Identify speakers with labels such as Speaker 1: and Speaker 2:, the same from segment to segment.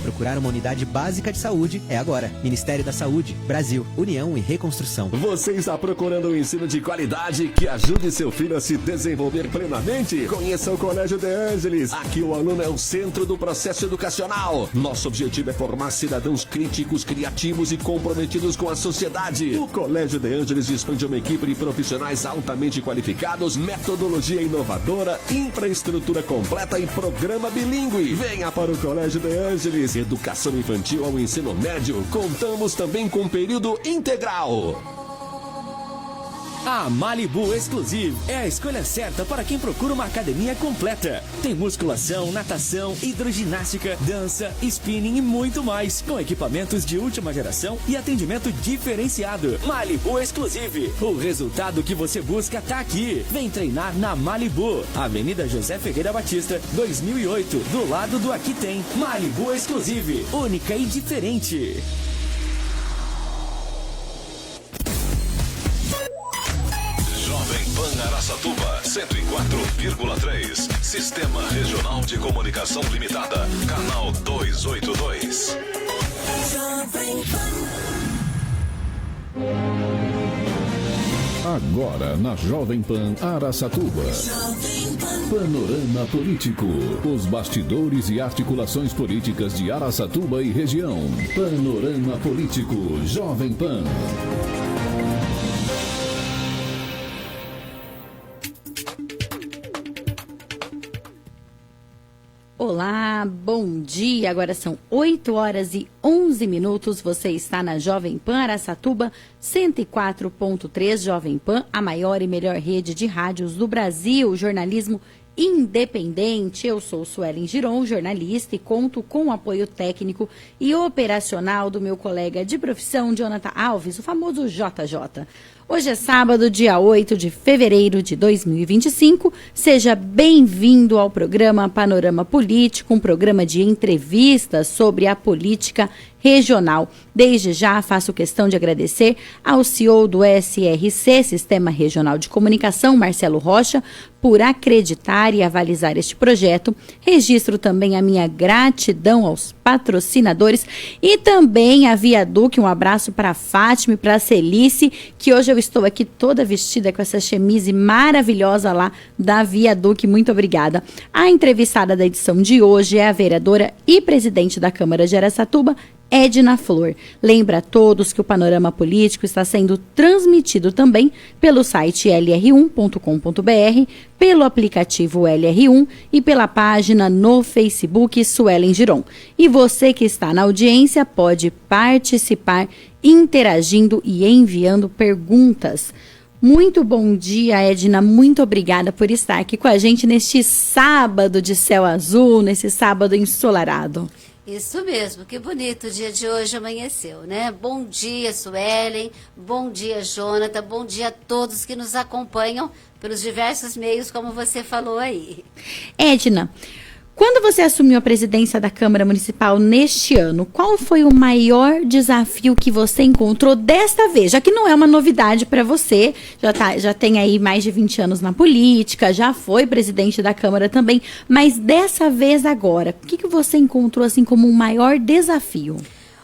Speaker 1: procurar uma unidade básica de saúde, é agora. Ministério da Saúde, Brasil, União e Reconstrução.
Speaker 2: Você está procurando um ensino de qualidade que ajude seu filho a se desenvolver plenamente? Conheça o Colégio De Ângelis. Aqui o aluno é o centro do processo educacional. Nosso objetivo é formar cidadãos críticos, criativos e comprometidos com a sociedade. O Colégio De Ângelis dispõe de uma equipe de profissionais altamente qualificados, metodologia inovadora, infraestrutura completa e programa bilíngue. Venha para o Colégio De Ângelis. Educação infantil ao ensino médio. Contamos também com período integral.
Speaker 3: A Malibu Exclusive é a escolha certa para quem procura uma academia completa. Tem musculação, natação, hidroginástica, dança, spinning e muito mais, com equipamentos de última geração e atendimento diferenciado. Malibu Exclusive, o resultado que você busca tá aqui. Vem treinar na Malibu, Avenida José Ferreira Batista, 2008, do lado do Aqui Tem. Malibu Exclusive, única e diferente.
Speaker 4: Pan Araçatuba 104,3. Sistema Regional de Comunicação Limitada. Canal 282.
Speaker 5: Agora na Jovem Pan Araçatuba. Panorama Político. Os bastidores e articulações políticas de Araçatuba e região. Panorama Político Jovem Pan.
Speaker 6: Olá, bom dia. Agora são 8h11. Você está na Jovem Pan Araçatuba 104.3 Jovem Pan, a maior e melhor rede de rádios do Brasil, jornalismo independente. Eu sou Suelen Giron, jornalista, e conto com o apoio técnico e operacional do meu colega de profissão, Jonathan Alves, o famoso JJ. Hoje é sábado, dia 8 de fevereiro de 2025. Seja bem-vindo ao programa Panorama Político, um programa de entrevistas sobre a política regional. Desde já faço questão de agradecer ao CEO do SRC, Sistema Regional de Comunicação, Marcelo Rocha, por acreditar e avalizar este projeto. Registro também a minha gratidão aos patrocinadores e também a Viaduc. Um abraço para a Fátima e para a Celice, que hoje eu estou aqui toda vestida com essa chemise maravilhosa lá da Viaduc. Muito obrigada. A entrevistada da edição de hoje é a vereadora e presidente da Câmara de Araçatuba, Edna Flor. Lembra a todos que o Panorama Político está sendo transmitido também pelo site lr1.com.br, pelo aplicativo LR1 e pela página no Facebook Suelen Giron. E você que está na audiência pode participar interagindo e enviando perguntas. Muito bom dia, Edna. Muito obrigada por estar aqui com a gente neste sábado de céu azul, nesse sábado ensolarado.
Speaker 7: Isso mesmo, que bonito o dia de hoje amanheceu, né? Bom dia, Suelen, bom dia, Jonathan, bom dia a todos que nos acompanham pelos diversos meios, como você falou aí.
Speaker 6: Edna, quando você assumiu a presidência da Câmara Municipal neste ano, qual foi o maior desafio que você encontrou desta vez? Já que não é uma novidade para você, já tem aí mais de 20 anos na política, já foi presidente da Câmara também, mas dessa vez agora, o que você encontrou assim como um maior desafio?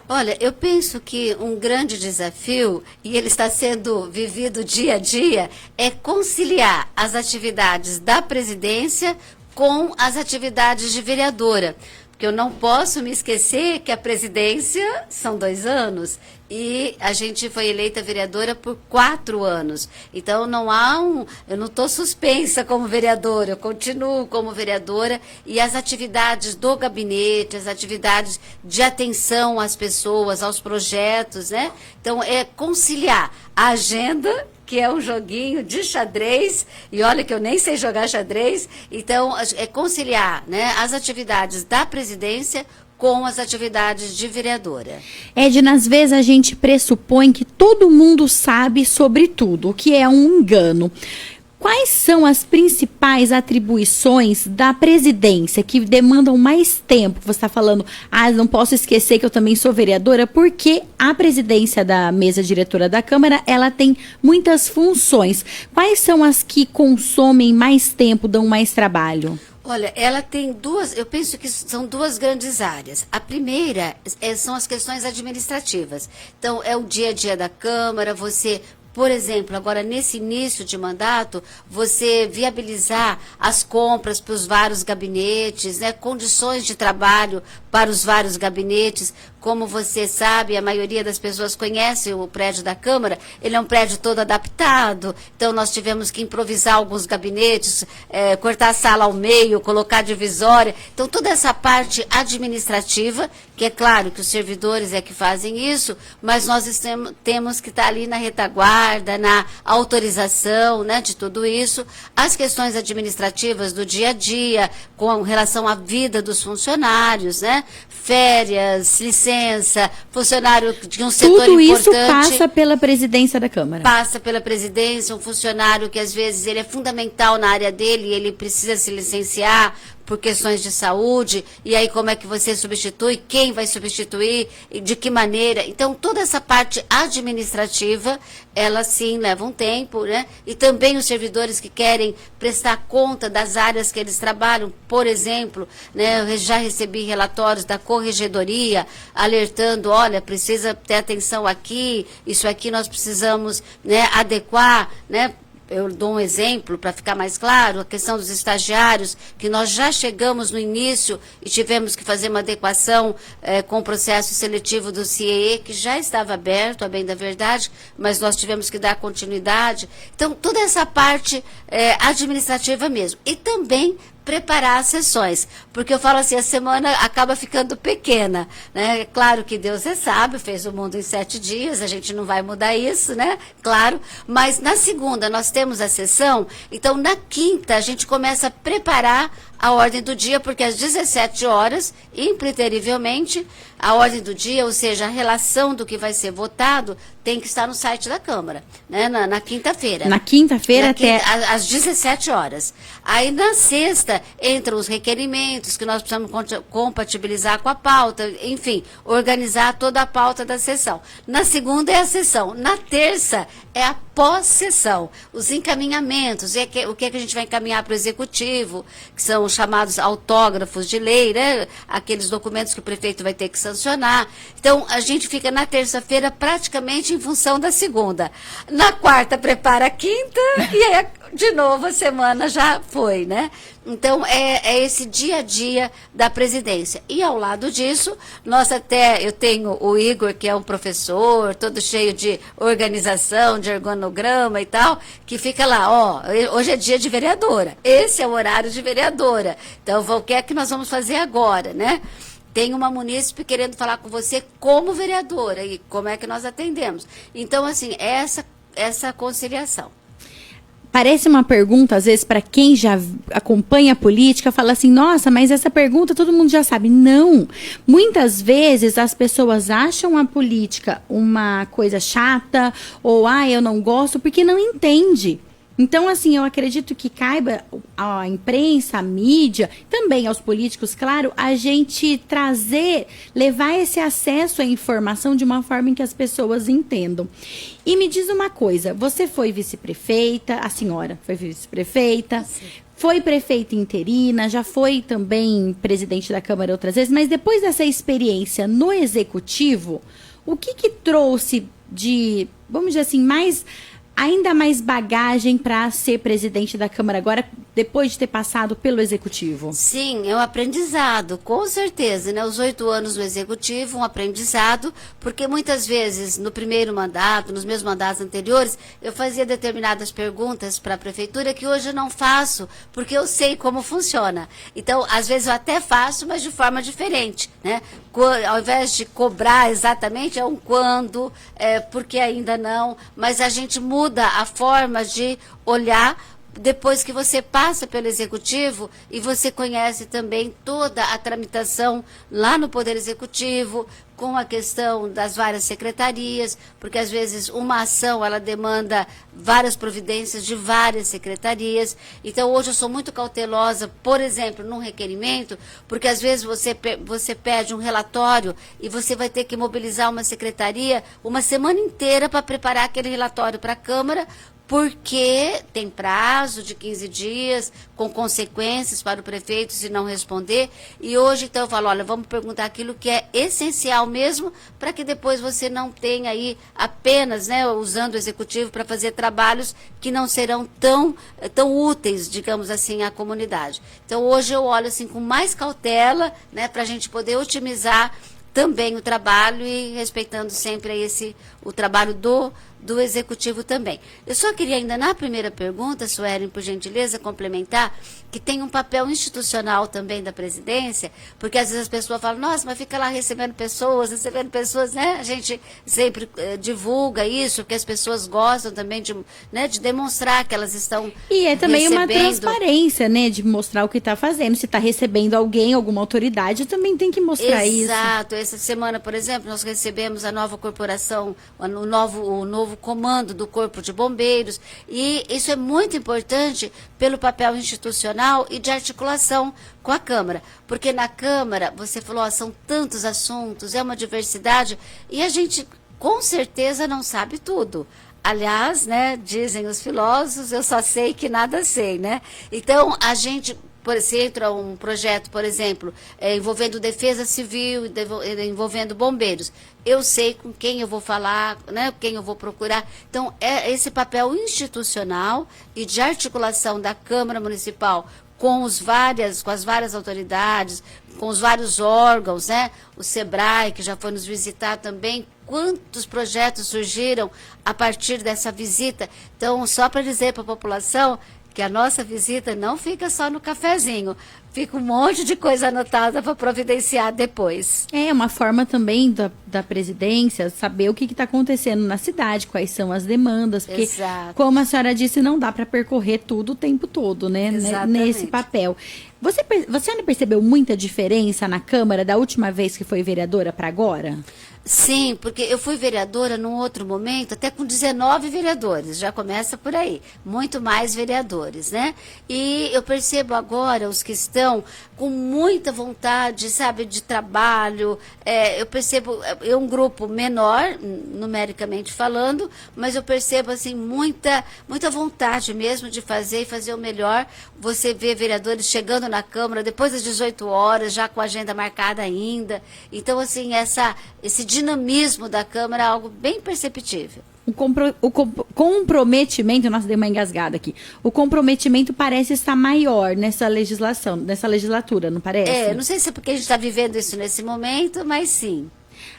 Speaker 7: Olha, eu penso que um grande desafio, e ele está sendo vivido dia a dia, é conciliar as atividades da presidência com as atividades de vereadora. Porque eu não posso me esquecer que a presidência são 2 anos e a gente foi eleita vereadora por 4 anos. Então eu não estou suspensa como vereadora, eu continuo como vereadora e as atividades do gabinete, as atividades de atenção às pessoas, aos projetos, né? Então é conciliar a agenda, que é um joguinho de xadrez, e olha que eu nem sei jogar xadrez, então é conciliar, né, as atividades da presidência com as atividades de vereadora.
Speaker 6: Edna, às vezes a gente pressupõe que todo mundo sabe sobre tudo, o que é um engano. Quais são as principais atribuições da presidência que demandam mais tempo? Você está falando, não posso esquecer que eu também sou vereadora, porque a presidência da mesa diretora da Câmara, ela tem muitas funções. Quais são as que consomem mais tempo, dão mais trabalho?
Speaker 7: Olha, ela tem duas, eu penso que são duas grandes áreas. A primeira são as questões administrativas. Então, é o dia a dia da Câmara, você, por exemplo, agora nesse início de mandato, você viabilizar as compras para os vários gabinetes, né, condições de trabalho para os vários gabinetes. Como você sabe, a maioria das pessoas conhece o prédio da Câmara, ele é um prédio todo adaptado, então nós tivemos que improvisar alguns gabinetes, cortar a sala ao meio, colocar divisória. Então, toda essa parte administrativa, que é claro que os servidores é que fazem isso, mas nós temos que estar ali na retaguarda, na autorização, né, de tudo isso. As questões administrativas do dia a dia, com relação à vida dos funcionários, né, férias, licença, funcionário de um setor
Speaker 6: Tudo
Speaker 7: importante.
Speaker 6: Tudo isso passa pela presidência da Câmara.
Speaker 7: Passa pela presidência, um funcionário que às vezes ele é fundamental na área dele e ele precisa se licenciar por questões de saúde, e aí como é que você substitui, quem vai substituir, e de que maneira. Então, toda essa parte administrativa, ela sim leva um tempo, né? E também os servidores que querem prestar conta das áreas que eles trabalham, por exemplo, né, eu já recebi relatórios da corregedoria alertando, olha, precisa ter atenção aqui, isso aqui nós precisamos, né, adequar, né? Eu dou um exemplo para ficar mais claro, a questão dos estagiários, que nós já chegamos no início e tivemos que fazer uma adequação com o processo seletivo do CIEE, que já estava aberto, a bem da verdade, mas nós tivemos que dar continuidade. Então, toda essa parte administrativa mesmo. E também preparar as sessões, porque eu falo assim, a semana acaba ficando pequena, né? Claro que Deus é sábio, fez o mundo em 7 dias, a gente não vai mudar isso, né? Claro, mas na segunda nós temos a sessão, então na quinta a gente começa a preparar a ordem do dia, porque às 17 horas, impreterivelmente, a ordem do dia, ou seja, a relação do que vai ser votado, tem que estar no site da Câmara, né? Na quinta-feira.
Speaker 6: Na quinta-feira até...
Speaker 7: Às 17 horas. Aí, na sexta, entram os requerimentos que nós precisamos compatibilizar com a pauta, enfim, organizar toda a pauta da sessão. Na segunda é a sessão. Na terça é a pós-sessão, os encaminhamentos, o que é que a gente vai encaminhar para o Executivo, que são os chamados autógrafos de lei, né? Aqueles documentos que o prefeito vai ter que sancionar. Então, a gente fica na terça-feira praticamente em função da segunda. Na quarta, prepara a quinta, e aí, de novo, a semana já foi, né? Então, é esse dia a dia da presidência. E, ao lado disso, eu tenho o Igor, que é um professor, todo cheio de organização, de organograma e tal, que fica lá, ó, hoje é dia de vereadora, esse é o horário de vereadora. Então, o que é que nós vamos fazer agora, né? Tem uma munícipe querendo falar com você como vereadora, e como é que nós atendemos. Então, assim, essa conciliação.
Speaker 6: Parece uma pergunta, às vezes, para quem já acompanha a política, fala assim, nossa, mas essa pergunta todo mundo já sabe. Não. Muitas vezes as pessoas acham a política uma coisa chata, ou, eu não gosto, porque não entende. Então, assim, eu acredito que caiba à imprensa, à mídia, também aos políticos, claro, a gente levar esse acesso à informação de uma forma em que as pessoas entendam. E me diz uma coisa, você foi vice-prefeita, a senhora foi vice-prefeita, foi prefeita interina, já foi também presidente da Câmara outras vezes, mas depois dessa experiência no Executivo, o que trouxe de, vamos dizer assim, ainda mais bagagem para ser presidente da Câmara agora, depois de ter passado pelo Executivo?
Speaker 7: Sim, é um aprendizado, com certeza, né? Os 8 anos no Executivo, um aprendizado, porque muitas vezes, no primeiro mandato, nos meus mandatos anteriores, eu fazia determinadas perguntas para a Prefeitura que hoje eu não faço, porque eu sei como funciona. Então, às vezes eu até faço, mas de forma diferente, né? Ao invés de cobrar exatamente, é um quando, porque ainda não, mas a gente muda a forma de olhar depois que você passa pelo Executivo e você conhece também toda a tramitação lá no Poder Executivo, com a questão das várias secretarias, porque às vezes uma ação ela demanda várias providências de várias secretarias. Então hoje eu sou muito cautelosa, por exemplo, num requerimento, porque às vezes você pede um relatório e você vai ter que mobilizar uma secretaria uma semana inteira para preparar aquele relatório para a Câmara, porque tem prazo de 15 dias, com consequências para o prefeito se não responder. E hoje, então, eu falo, olha, vamos perguntar aquilo que é essencial mesmo, para que depois você não tenha aí apenas, né, usando o executivo para fazer trabalhos que não serão tão úteis, digamos assim, à comunidade. Então, hoje eu olho assim com mais cautela, né, para a gente poder otimizar também o trabalho e respeitando sempre aí o trabalho do executivo também. Eu só queria ainda na primeira pergunta, Suelen, por gentileza, complementar, que tem um papel institucional também da presidência, porque às vezes as pessoas falam, nossa, mas fica lá recebendo pessoas, né? A gente sempre divulga isso, porque as pessoas gostam também de demonstrar que elas estão
Speaker 6: E é também
Speaker 7: recebendo.
Speaker 6: uma transparência, né, de mostrar o que está fazendo. Se está recebendo alguém, alguma autoridade, também tem que mostrar isso.
Speaker 7: Exato. Essa semana, por exemplo, nós recebemos a nova corporação, o novo comando do Corpo de Bombeiros, e isso é muito importante pelo papel institucional e de articulação com a Câmara, porque na Câmara, você falou, são tantos assuntos, é uma diversidade, e a gente com certeza não sabe tudo. Aliás, né, dizem os filósofos, eu só sei que nada sei, né? Então, a gente... Se entra um projeto, por exemplo, envolvendo defesa civil, envolvendo bombeiros, eu sei com quem eu vou falar, né, quem eu vou procurar. Então, é esse papel institucional e de articulação da Câmara Municipal com as várias autoridades, com os vários órgãos, né? O SEBRAE, que já foi nos visitar também, quantos projetos surgiram a partir dessa visita. Então, só para dizer para a população que a nossa visita não fica só no cafezinho, fica um monte de coisa anotada para providenciar depois.
Speaker 6: É uma forma também da presidência saber o que está acontecendo na cidade, quais são as demandas, porque,
Speaker 7: Exato.
Speaker 6: como a senhora disse, não dá para percorrer tudo o tempo todo, né?
Speaker 7: Exatamente.
Speaker 6: Nesse papel. Você ainda percebeu muita diferença na Câmara da última vez que foi vereadora para agora?
Speaker 7: Sim, porque eu fui vereadora num outro momento, até com 19 vereadores, já começa por aí, muito mais vereadores, né? E eu percebo agora os que estão com muita vontade, sabe, de trabalho, eu percebo, é um grupo menor, numericamente falando, mas eu percebo, assim, muita vontade mesmo de fazer e fazer o melhor. Você vê vereadores chegando na Câmara depois das 18 horas, já com a agenda marcada ainda. Então, assim, esse dinamismo da Câmara é algo bem perceptível.
Speaker 6: O comprometimento, nossa, dei uma engasgada aqui. O comprometimento parece estar maior nessa legislatura, não parece?
Speaker 7: Não sei se é porque a gente está vivendo isso nesse momento, mas sim.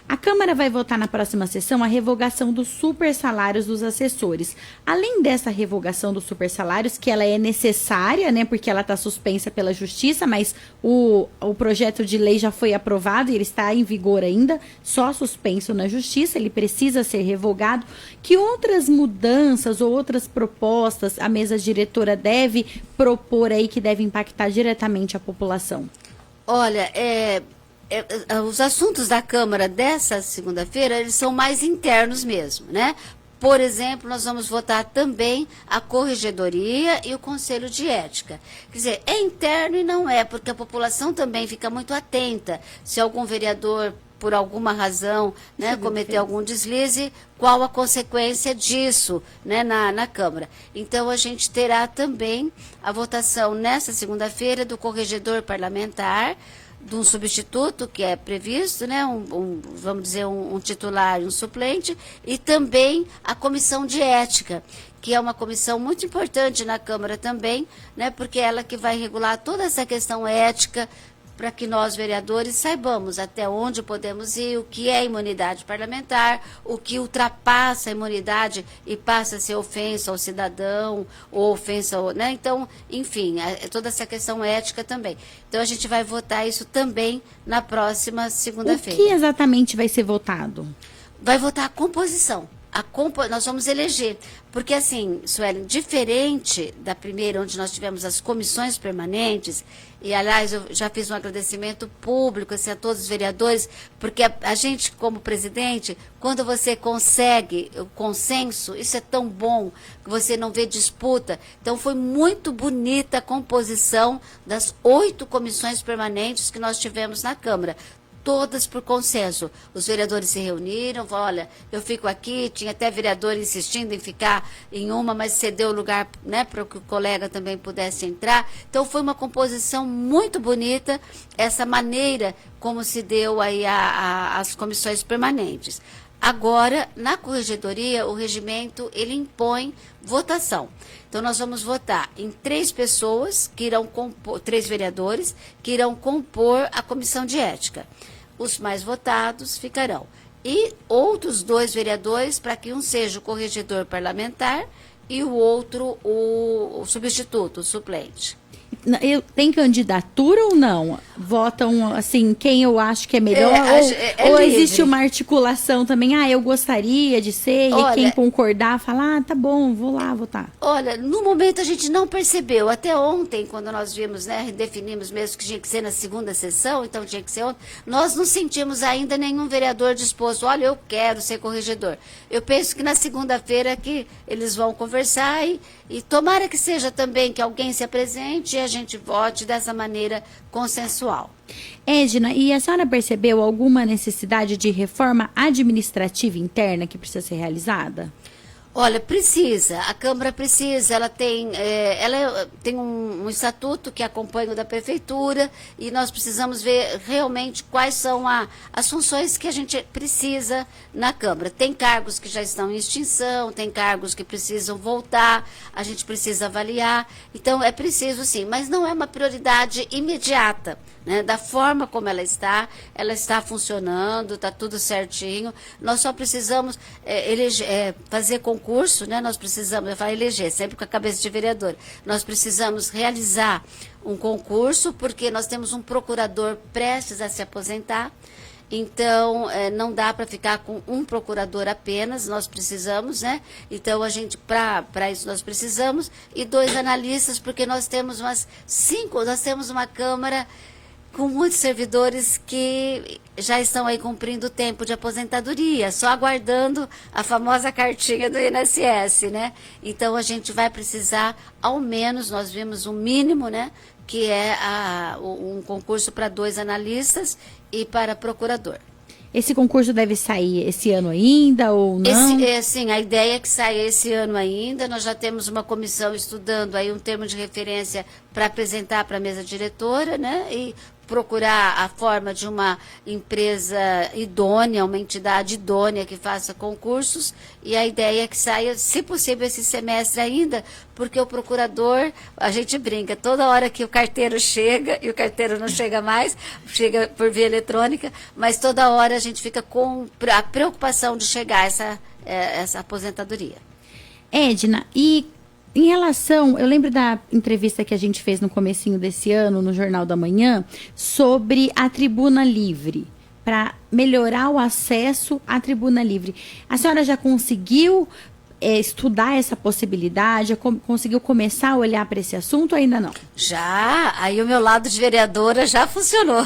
Speaker 6: A Câmara vai votar na próxima sessão a revogação dos supersalários dos assessores. Além dessa revogação dos supersalários, que ela é necessária, né, porque ela está suspensa pela Justiça, mas o projeto de lei já foi aprovado e ele está em vigor ainda, só suspenso na Justiça, ele precisa ser revogado. Que outras mudanças ou outras propostas a mesa diretora deve propor aí que deve impactar diretamente a população?
Speaker 7: Olha, os assuntos da Câmara dessa segunda-feira, eles são mais internos mesmo, né? Por exemplo, nós vamos votar também a Corregedoria e o Conselho de Ética. Quer dizer, é interno e não é, porque a população também fica muito atenta. Se algum vereador, por alguma razão, né, cometer algum deslize, qual a consequência disso, né, na Câmara. Então, a gente terá também a votação nessa segunda-feira do corregedor parlamentar, de um substituto que é previsto, né, vamos dizer, um titular e um suplente, e também a comissão de ética, que é uma comissão muito importante na Câmara também, né, porque é ela que vai regular toda essa questão ética, para que nós, vereadores, saibamos até onde podemos ir, o que é imunidade parlamentar, o que ultrapassa a imunidade e passa a ser ofensa ao cidadão, ou ofensa ao... né? Então, enfim, toda essa questão ética também. Então, a gente vai votar isso também na próxima segunda-feira.
Speaker 6: O que exatamente vai ser votado?
Speaker 7: Vai votar a composição. Nós vamos eleger, porque assim, Suelen, diferente da primeira, onde nós tivemos as comissões permanentes, e aliás, eu já fiz um agradecimento público assim, a todos os vereadores, porque a gente, como presidente, quando você consegue o consenso, isso é tão bom, que você não vê disputa. Então, foi muito bonita a composição das 8 comissões permanentes que nós tivemos na Câmara. todas por consenso. Os vereadores se reuniram, falaram, olha, eu fico aqui, tinha até vereador insistindo em ficar em uma, mas cedeu o lugar, né, para que o colega também pudesse entrar. Então foi uma composição muito bonita, essa maneira como se deu aí as comissões permanentes. Agora, na corregedoria, o regimento, ele impõe votação. Então, nós vamos votar em 3 pessoas, que irão compor, 3 vereadores, que irão compor a comissão de ética. Os mais votados ficarão. E outros 2 vereadores, para que um seja o corregedor parlamentar e o outro o substituto, o suplente.
Speaker 6: Tem candidatura ou não? Votam, assim, quem eu acho que é melhor? Ou existe uma articulação também? Eu gostaria de ser, e quem concordar fala, tá bom, vou lá votar.
Speaker 7: Olha, no momento a gente não percebeu. Até ontem, quando nós vimos, né, definimos mesmo que tinha que ser na segunda sessão, então tinha que ser ontem, nós não sentimos ainda nenhum vereador disposto, olha, eu quero ser corregedor. Eu penso que na segunda-feira que eles vão conversar e tomara que seja também que alguém se apresente e a gente vote dessa maneira consensual.
Speaker 6: Edna, e a senhora percebeu alguma necessidade de reforma administrativa interna que precisa ser realizada?
Speaker 7: Olha, precisa, a Câmara precisa, ela tem um estatuto que acompanha o da Prefeitura e nós precisamos ver realmente quais são as funções que a gente precisa na Câmara. Tem cargos que já estão em extinção, tem cargos que precisam voltar, a gente precisa avaliar, então é preciso sim, mas não é uma prioridade imediata. Né, da forma como ela está funcionando, está tudo certinho. Nós só precisamos fazer concurso, né, nós precisamos, eu falo eleger, sempre com a cabeça de vereador, nós precisamos realizar um concurso, porque nós temos um procurador prestes a se aposentar, então não dá para ficar com um procurador apenas, nós precisamos, né? Então para isso nós precisamos, e 2 analistas, porque nós temos nós temos uma Câmara com muitos servidores que já estão aí cumprindo o tempo de aposentadoria, só aguardando a famosa cartinha do INSS, né? Então, a gente vai precisar, ao menos, nós vimos um mínimo, né? Que é um concurso para 2 analistas e para procurador.
Speaker 6: Esse concurso deve sair esse ano ainda ou não?
Speaker 7: Sim, a ideia é que saia esse ano ainda. Nós já temos uma comissão estudando aí um termo de referência para apresentar para a mesa diretora, né? E procurar a forma de uma empresa idônea, uma entidade idônea que faça concursos, e a ideia é que saia, se possível, esse semestre ainda, porque o procurador, a gente brinca, toda hora que o carteiro chega, e o carteiro não chega mais, chega por via eletrônica, mas toda hora a gente fica com a preocupação de chegar essa aposentadoria.
Speaker 6: Edna, e em relação, eu lembro da entrevista que a gente fez no comecinho desse ano, no Jornal da Manhã, sobre a Tribuna Livre, para melhorar o acesso à Tribuna Livre. A senhora já conseguiu estudar essa possibilidade, conseguiu começar a olhar para esse assunto ou ainda não?
Speaker 7: Já, aí o meu lado de vereadora já funcionou,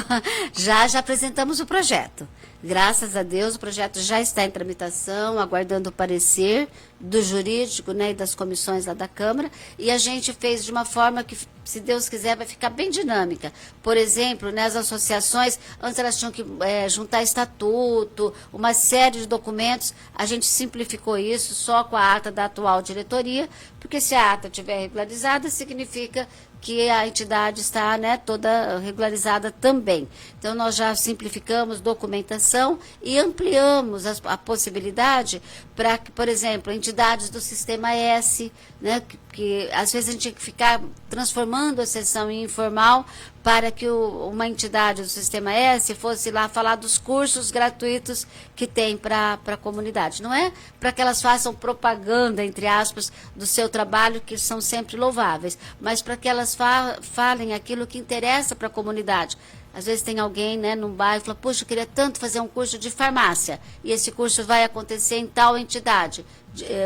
Speaker 7: já apresentamos o projeto. Graças a Deus, o projeto já está em tramitação, aguardando o parecer do jurídico, né, e das comissões lá da Câmara, e a gente fez de uma forma que, se Deus quiser, vai ficar bem dinâmica. Por exemplo, né, as associações, antes elas tinham que juntar estatuto, uma série de documentos, a gente simplificou isso só com a ata da atual diretoria, porque se a ata estiver regularizada, significa que a entidade está, né, toda regularizada também. Então, nós já simplificamos documentação e ampliamos a possibilidade para que, por exemplo, entidades do Sistema S, né, que às vezes a gente tinha que ficar transformando a sessão em informal para que uma entidade do Sistema S fosse lá falar dos cursos gratuitos que tem para a comunidade. Não é para que elas façam propaganda, entre aspas, do seu trabalho, que são sempre louváveis, mas para que elas falem aquilo que interessa para a comunidade. Às vezes tem alguém, né, num bairro, fala, poxa, eu queria tanto fazer um curso de farmácia, e esse curso vai acontecer em tal entidade.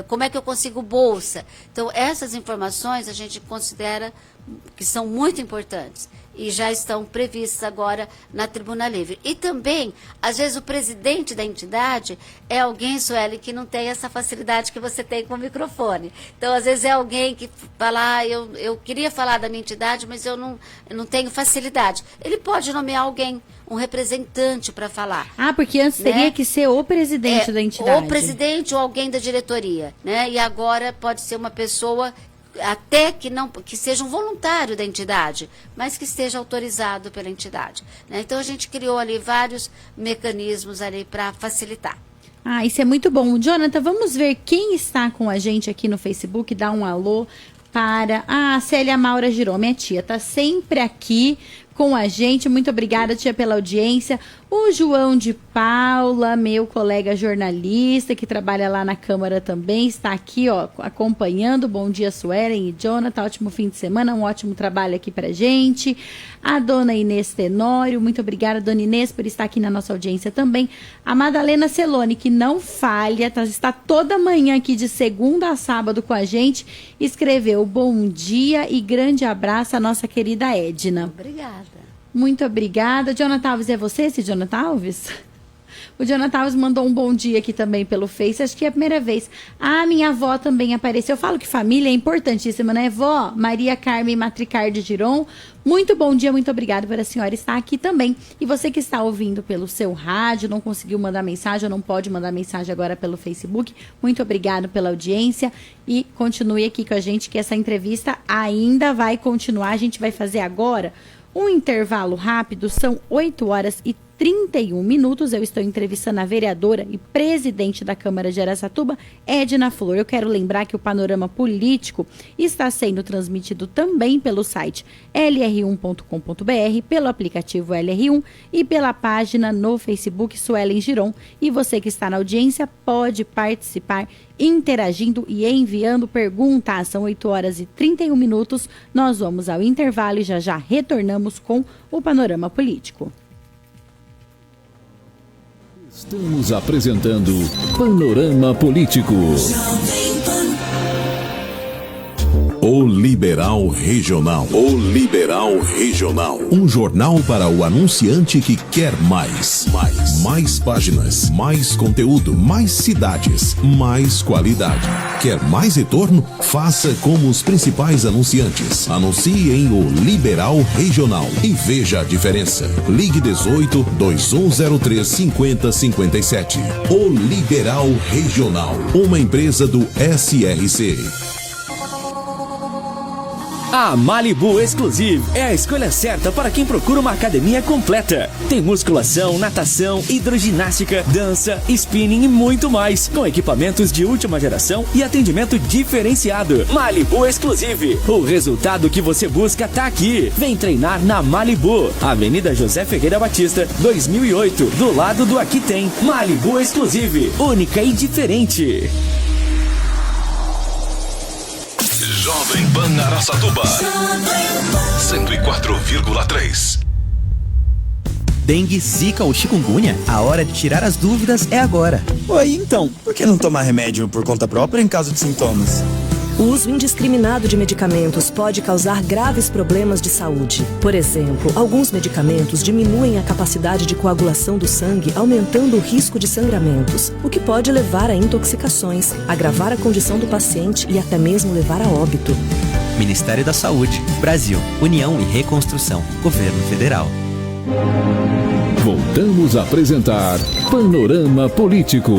Speaker 7: Como é que eu consigo bolsa? Então, essas informações a gente considera que são muito importantes. e já estão previstos agora na Tribuna Livre. E também, às vezes, o presidente da entidade é alguém, Sueli, que não tem essa facilidade que você tem com o microfone. Então, às vezes, é alguém que fala, eu queria falar da minha entidade, mas eu não tenho facilidade. Ele pode nomear alguém, um representante para falar.
Speaker 6: Porque antes teria que ser o presidente da entidade.
Speaker 7: Ou presidente ou alguém da diretoria, né? E agora pode ser uma pessoa até que seja um voluntário da entidade, mas que esteja autorizado pela entidade, né? Então a gente criou ali vários mecanismos ali para facilitar.
Speaker 6: Isso é muito bom. Jonathan, vamos ver quem está com a gente aqui no Facebook, dá um alô para a Célia Maura Girão, minha tia, tá sempre aqui com a gente. Muito obrigada, tia, pela audiência. O João de Paula, meu colega jornalista, que trabalha lá na Câmara também, está aqui, acompanhando. Bom dia, Suelen e Jonathan. Ótimo fim de semana, um ótimo trabalho aqui pra gente. A dona Inês Tenório, muito obrigada, dona Inês, por estar aqui na nossa audiência também. A Madalena Celone, que não falha, está toda manhã aqui de segunda a sábado com a gente, escreveu bom dia e grande abraço à nossa querida Edna.
Speaker 7: Obrigada.
Speaker 6: Muito obrigada. Jonathan Alves, é você esse Jonathan Alves? O Jonathan Alves mandou um bom dia aqui também pelo Face, acho que é a primeira vez. Minha avó também apareceu. Eu falo que família é importantíssima, né? Vó Maria Carmen Matricar de Giron, muito bom dia, muito obrigada por a senhora estar aqui também. E você que está ouvindo pelo seu rádio, não conseguiu mandar mensagem, ou não pode mandar mensagem agora pelo Facebook, muito obrigado pela audiência e continue aqui com a gente que essa entrevista ainda vai continuar. A gente vai fazer agora um intervalo rápido, são 8h31. Eu estou entrevistando a vereadora e presidente da Câmara de Araçatuba, Edna Flor. Eu quero lembrar que o Panorama Político está sendo transmitido também pelo site lr1.com.br, pelo aplicativo LR1 e pela página no Facebook Suelen Giron. E você que está na audiência pode participar interagindo e enviando perguntas. São 8h31. Nós vamos ao intervalo e já retornamos com o Panorama Político.
Speaker 5: Estamos apresentando Panorama Político.
Speaker 4: O Liberal Regional. O Liberal Regional. Um jornal para o anunciante que quer mais. Mais páginas, mais conteúdo, mais cidades, mais qualidade. Quer mais retorno? Faça como os principais anunciantes. Anuncie em O Liberal Regional e veja a diferença. Ligue 18-2103-5057. O Liberal Regional. Uma empresa do SRC.
Speaker 3: A Malibu Exclusive é a escolha certa para quem procura uma academia completa. Tem musculação, natação, hidroginástica, dança, spinning e muito mais, com equipamentos de última geração e atendimento diferenciado. Malibu Exclusive, o resultado que você busca tá aqui. Vem treinar na Malibu, Avenida José Ferreira Batista, 2008, do lado do Aqui Tem. Malibu Exclusive, única e diferente.
Speaker 4: Jovem Pan Araçatuba 104,3.
Speaker 1: Dengue, zika ou chikungunya? A hora de tirar as dúvidas é agora.
Speaker 8: Oi, então, por que não tomar remédio por conta própria em caso de sintomas?
Speaker 9: O uso indiscriminado de medicamentos pode causar graves problemas de saúde. Por exemplo, alguns medicamentos diminuem a capacidade de coagulação do sangue, aumentando o risco de sangramentos, o que pode levar a intoxicações, agravar a condição do paciente e até mesmo levar a óbito.
Speaker 1: Ministério da Saúde, Brasil, União e Reconstrução, Governo Federal.
Speaker 5: Voltamos a apresentar Panorama Político.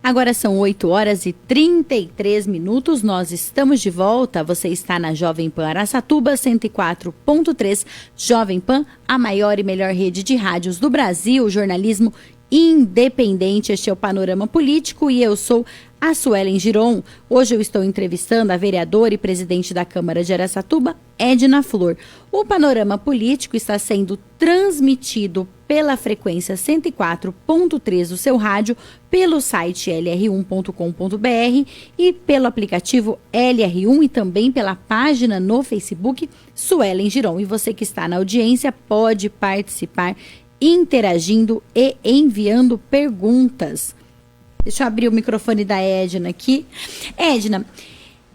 Speaker 6: Agora são 8h33. Nós estamos de volta. Você está na Jovem Pan Araçatuba 104.3. Jovem Pan, a maior e melhor rede de rádios do Brasil, jornalismo independente. Este é o Panorama Político e eu sou a Suelen Giron. Hoje eu estou entrevistando a vereadora e presidente da Câmara de Araçatuba, Edna Flor. O Panorama Político está sendo transmitido pela frequência 104.3 do seu rádio, pelo site lr1.com.br e pelo aplicativo LR1 e também pela página no Facebook Suelen Giron. E você que está na audiência pode participar interagindo e enviando perguntas. Deixa eu abrir o microfone da Edna aqui. Edna,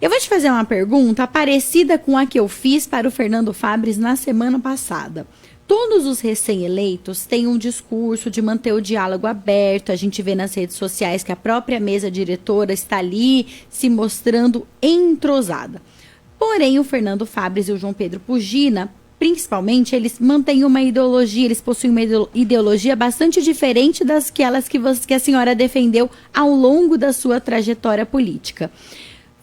Speaker 6: eu vou te fazer uma pergunta parecida com a que eu fiz para o Fernando Fabris na semana passada. Todos os recém-eleitos têm um discurso de manter o diálogo aberto. A gente vê nas redes sociais que a própria mesa diretora está ali se mostrando entrosada. Porém, o Fernando Fabris e o João Pedro Pugina, principalmente, eles mantêm uma ideologia, eles possuem uma ideologia bastante diferente das que a senhora defendeu ao longo da sua trajetória política.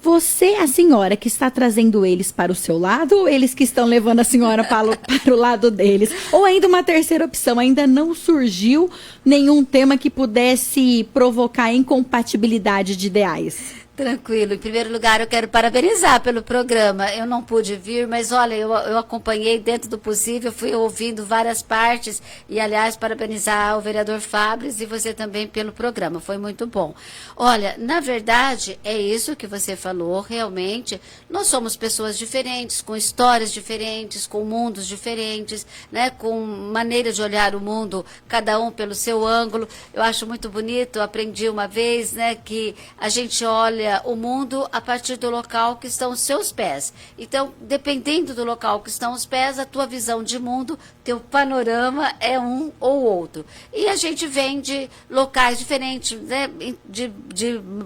Speaker 6: Você, a senhora, que está trazendo eles para o seu lado, ou eles que estão levando a senhora para o lado deles? Ou ainda uma terceira opção, ainda não surgiu nenhum tema que pudesse provocar incompatibilidade de ideais?
Speaker 7: Tranquilo. Em primeiro lugar, eu quero parabenizar pelo programa. Eu não pude vir, mas olha, eu acompanhei dentro do possível, fui ouvindo várias partes e, aliás, parabenizar o vereador Fabris e você também pelo programa. Foi muito bom. Olha, na verdade, é isso que você falou, realmente. Nós somos pessoas diferentes, com histórias diferentes, com mundos diferentes, né, com maneira de olhar o mundo, cada um pelo seu ângulo. Eu acho muito bonito, eu aprendi uma vez, né, que a gente olha o mundo a partir do local que estão os seus pés. Então, dependendo do local que estão os pés, a tua visão de mundo, teu panorama é um ou outro. E a gente vem de locais diferentes, né? De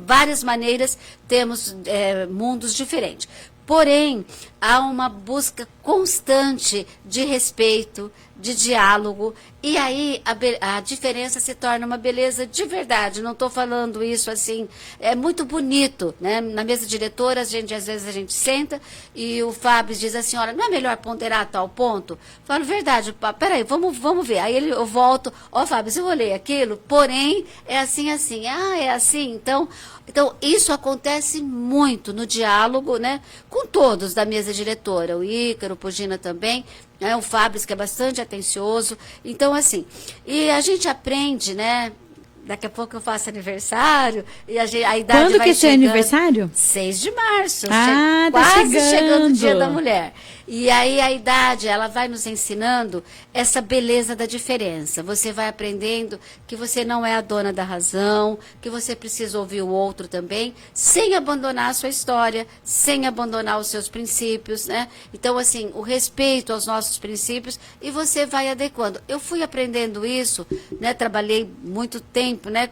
Speaker 7: várias maneiras temos mundos diferentes. Porém, há uma busca constante de respeito, de diálogo, e aí a diferença se torna uma beleza de verdade. Não estou falando isso assim, é muito bonito, né? Na mesa diretora, às vezes a gente senta e o Fábio diz assim, olha, não é melhor ponderar tal ponto? Falo, verdade, peraí, vamos ver. Aí eu volto, Fábio, eu olhei aquilo, porém, é assim, é assim, então isso acontece muito no diálogo, né? Com todos da mesa diretora, o Ícaro, o Pugina também, o Fábio, que é bastante atencioso. Então, assim, e a gente aprende, né? Daqui a pouco eu faço aniversário e a idade
Speaker 6: Quando
Speaker 7: vai chegando. Quando que é seu
Speaker 6: aniversário?
Speaker 7: 6 de março.
Speaker 6: Tá
Speaker 7: quase
Speaker 6: chegando.
Speaker 7: Chegando o Dia da Mulher. E aí a idade, ela vai nos ensinando essa beleza da diferença. Você vai aprendendo que você não é a dona da razão, que você precisa ouvir o outro também, sem abandonar a sua história, sem abandonar os seus princípios, né? Então, assim, o respeito aos nossos princípios e você vai adequando. Eu fui aprendendo isso, né? Trabalhei muito tempo, né?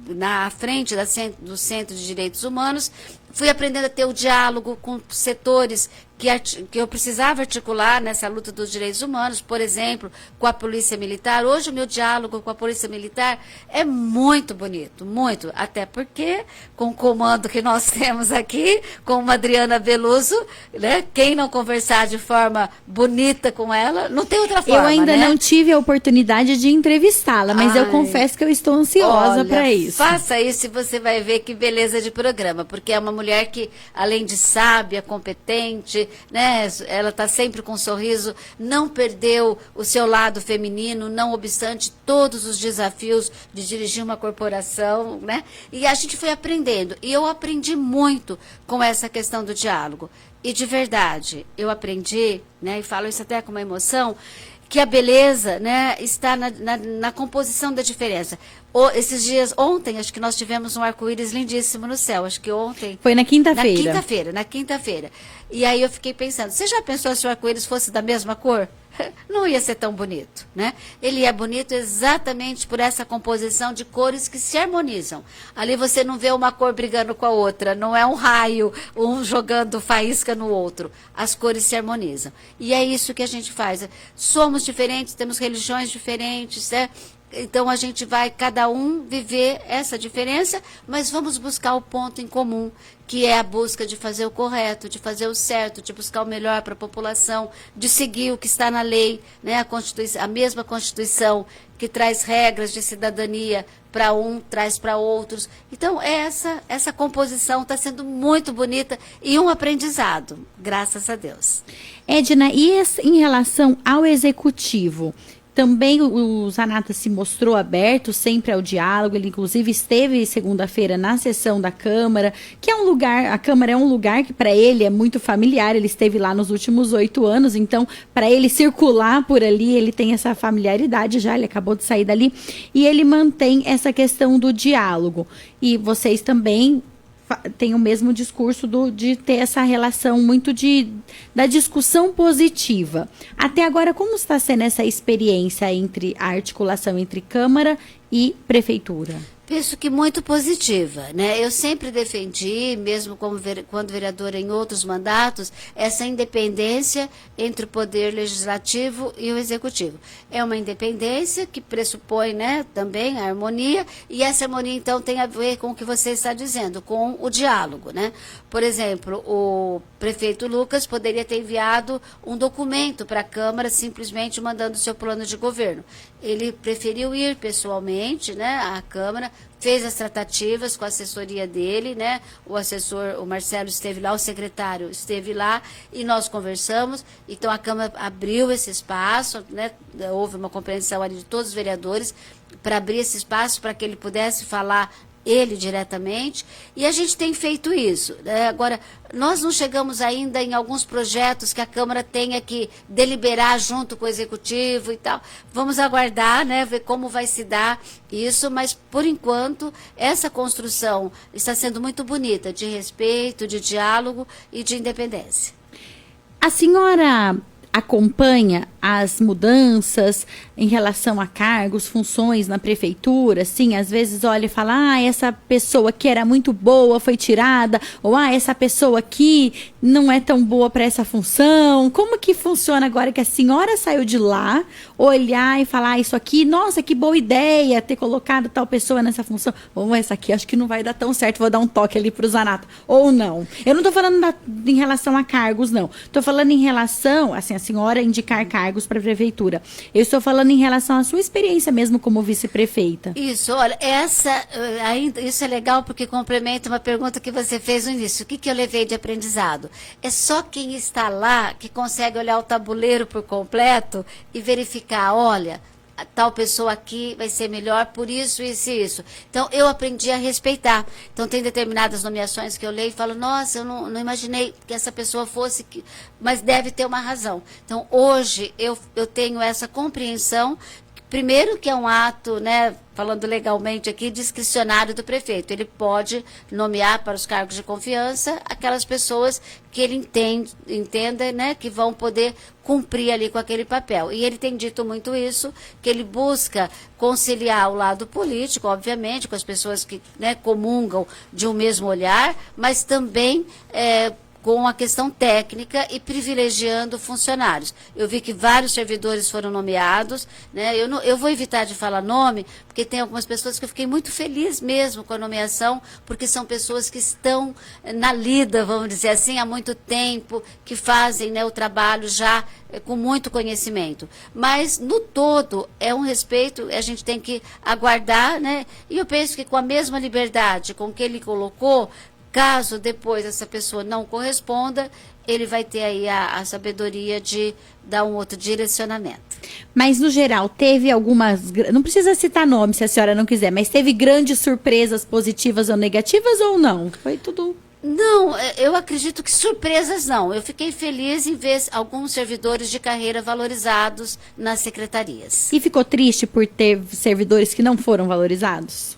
Speaker 7: Na frente do Centro de Direitos Humanos, fui aprendendo a ter o diálogo com setores que eu precisava articular nessa luta dos direitos humanos, por exemplo, com a Polícia Militar. Hoje o meu diálogo com a Polícia Militar é muito bonito, muito, até porque com o comando que nós temos aqui, com uma Adriana Veloso, né, quem não conversar de forma bonita com ela, não tem outra forma.
Speaker 6: Eu ainda
Speaker 7: né?
Speaker 6: não tive a oportunidade de entrevistá-la, mas eu confesso que eu estou ansiosa para isso.
Speaker 7: Faça isso e você vai ver que beleza de programa, porque é uma mulher que, além de sábia, competente, né, ela está sempre com um sorriso, não perdeu o seu lado feminino, não obstante todos os desafios de dirigir uma corporação, né? E a gente foi aprendendo, e eu aprendi muito com essa questão do diálogo. E de verdade, eu aprendi, né, e falo isso até com uma emoção, que a beleza, né, está na composição da diferença. Esses dias, ontem, acho que nós tivemos um arco-íris lindíssimo no céu, acho que ontem...
Speaker 6: Foi na quinta-feira.
Speaker 7: Na quinta-feira. E aí eu fiquei pensando, você já pensou se o arco-íris fosse da mesma cor? Não ia ser tão bonito, né? Ele é bonito exatamente por essa composição de cores que se harmonizam. Ali você não vê uma cor brigando com a outra, não é um raio, um jogando faísca no outro. As cores se harmonizam. E é isso que a gente faz. Somos diferentes, temos religiões diferentes, né? Então a gente vai, cada um, viver essa diferença, mas vamos buscar o ponto em comum, que é a busca de fazer o correto, de fazer o certo, de buscar o melhor para a população, de seguir o que está na lei, né? A mesma Constituição que traz regras de cidadania para traz para outros. Então, essa composição está sendo muito bonita e um aprendizado, graças a Deus.
Speaker 6: Edna, e em relação ao executivo, Também o Zanata se mostrou aberto sempre ao diálogo, ele inclusive esteve segunda-feira na sessão da Câmara, que é um lugar, a Câmara é um lugar que para ele é muito familiar, ele esteve lá nos últimos 8 anos, então para ele circular por ali, ele tem essa familiaridade já, ele acabou de sair dali, e ele mantém essa questão do diálogo. E vocês também tem o mesmo discurso de ter essa relação muito da discussão positiva. Até agora, como está sendo essa experiência entre a articulação entre Câmara e Prefeitura?
Speaker 7: Penso que muito positiva, né? Eu sempre defendi, mesmo quando vereadora em outros mandatos, essa independência entre o poder legislativo e o executivo. É uma independência que pressupõe, né, também a harmonia, e essa harmonia, então, tem a ver com o que você está dizendo, com o diálogo, né? Por exemplo, o prefeito Lucas poderia ter enviado um documento para a Câmara, simplesmente mandando o seu plano de governo. Ele preferiu ir pessoalmente, né, à Câmara, fez as tratativas com a assessoria dele, né? O assessor, o Marcelo, esteve lá, o secretário esteve lá e nós conversamos. Então a Câmara abriu esse espaço, né? Houve uma compreensão ali de todos os vereadores para abrir esse espaço para que ele pudesse falar ele diretamente, e a gente tem feito isso, né? Agora, nós não chegamos ainda em alguns projetos que a Câmara tenha que deliberar junto com o Executivo e tal. Vamos aguardar, né, ver como vai se dar isso, mas, por enquanto, essa construção está sendo muito bonita, de respeito, de diálogo e de independência.
Speaker 6: A senhora acompanha as mudanças em relação a cargos, funções na prefeitura, assim, às vezes olha e fala, essa pessoa que era muito boa foi tirada, ou essa pessoa aqui não é tão boa para essa função. Como que funciona agora que a senhora saiu de lá, olhar e falar, isso aqui, nossa, que boa ideia ter colocado tal pessoa nessa função, ou essa aqui acho que não vai dar tão certo, vou dar um toque ali para o Zanata, ou não. Eu não estou falando em relação a cargos, não. Estou falando em relação, assim, a senhora indicar cargos para a prefeitura. Eu estou falando em relação à sua experiência mesmo como vice-prefeita.
Speaker 7: Isso, olha, isso é legal porque complementa uma pergunta que você fez no início. O que eu levei de aprendizado? É só quem está lá que consegue olhar o tabuleiro por completo e verificar, olha, tal pessoa aqui vai ser melhor por isso, isso e isso. Então, eu aprendi a respeitar. Então, tem determinadas nomeações que eu leio e falo, nossa, eu não imaginei que essa pessoa fosse, mas deve ter uma razão. Então, hoje, eu tenho essa compreensão, primeiro que é um ato, né, falando legalmente aqui, discricionário do prefeito. Ele pode nomear para os cargos de confiança aquelas pessoas que ele entenda, né, que vão poder cumprir ali com aquele papel. E ele tem dito muito isso, que ele busca conciliar o lado político, obviamente, com as pessoas que, né, comungam de um mesmo olhar, mas também com a questão técnica e privilegiando funcionários. Eu vi que vários servidores foram nomeados, né? Eu vou evitar de falar nome, porque tem algumas pessoas que eu fiquei muito feliz mesmo com a nomeação, porque são pessoas que estão na lida, vamos dizer assim, há muito tempo, que fazem, né, o trabalho já com muito conhecimento. Mas, no todo, é um respeito, a gente tem que aguardar, né? E eu penso que com a mesma liberdade com que ele colocou, caso depois essa pessoa não corresponda, ele vai ter aí a sabedoria de dar um outro direcionamento.
Speaker 6: Mas, no geral, teve algumas... Não precisa citar nome se a senhora não quiser, mas teve grandes surpresas positivas ou negativas ou não? Foi tudo...
Speaker 7: Não, eu acredito que surpresas não. Eu fiquei feliz em ver alguns servidores de carreira valorizados nas secretarias.
Speaker 6: E ficou triste por ter servidores que não foram valorizados?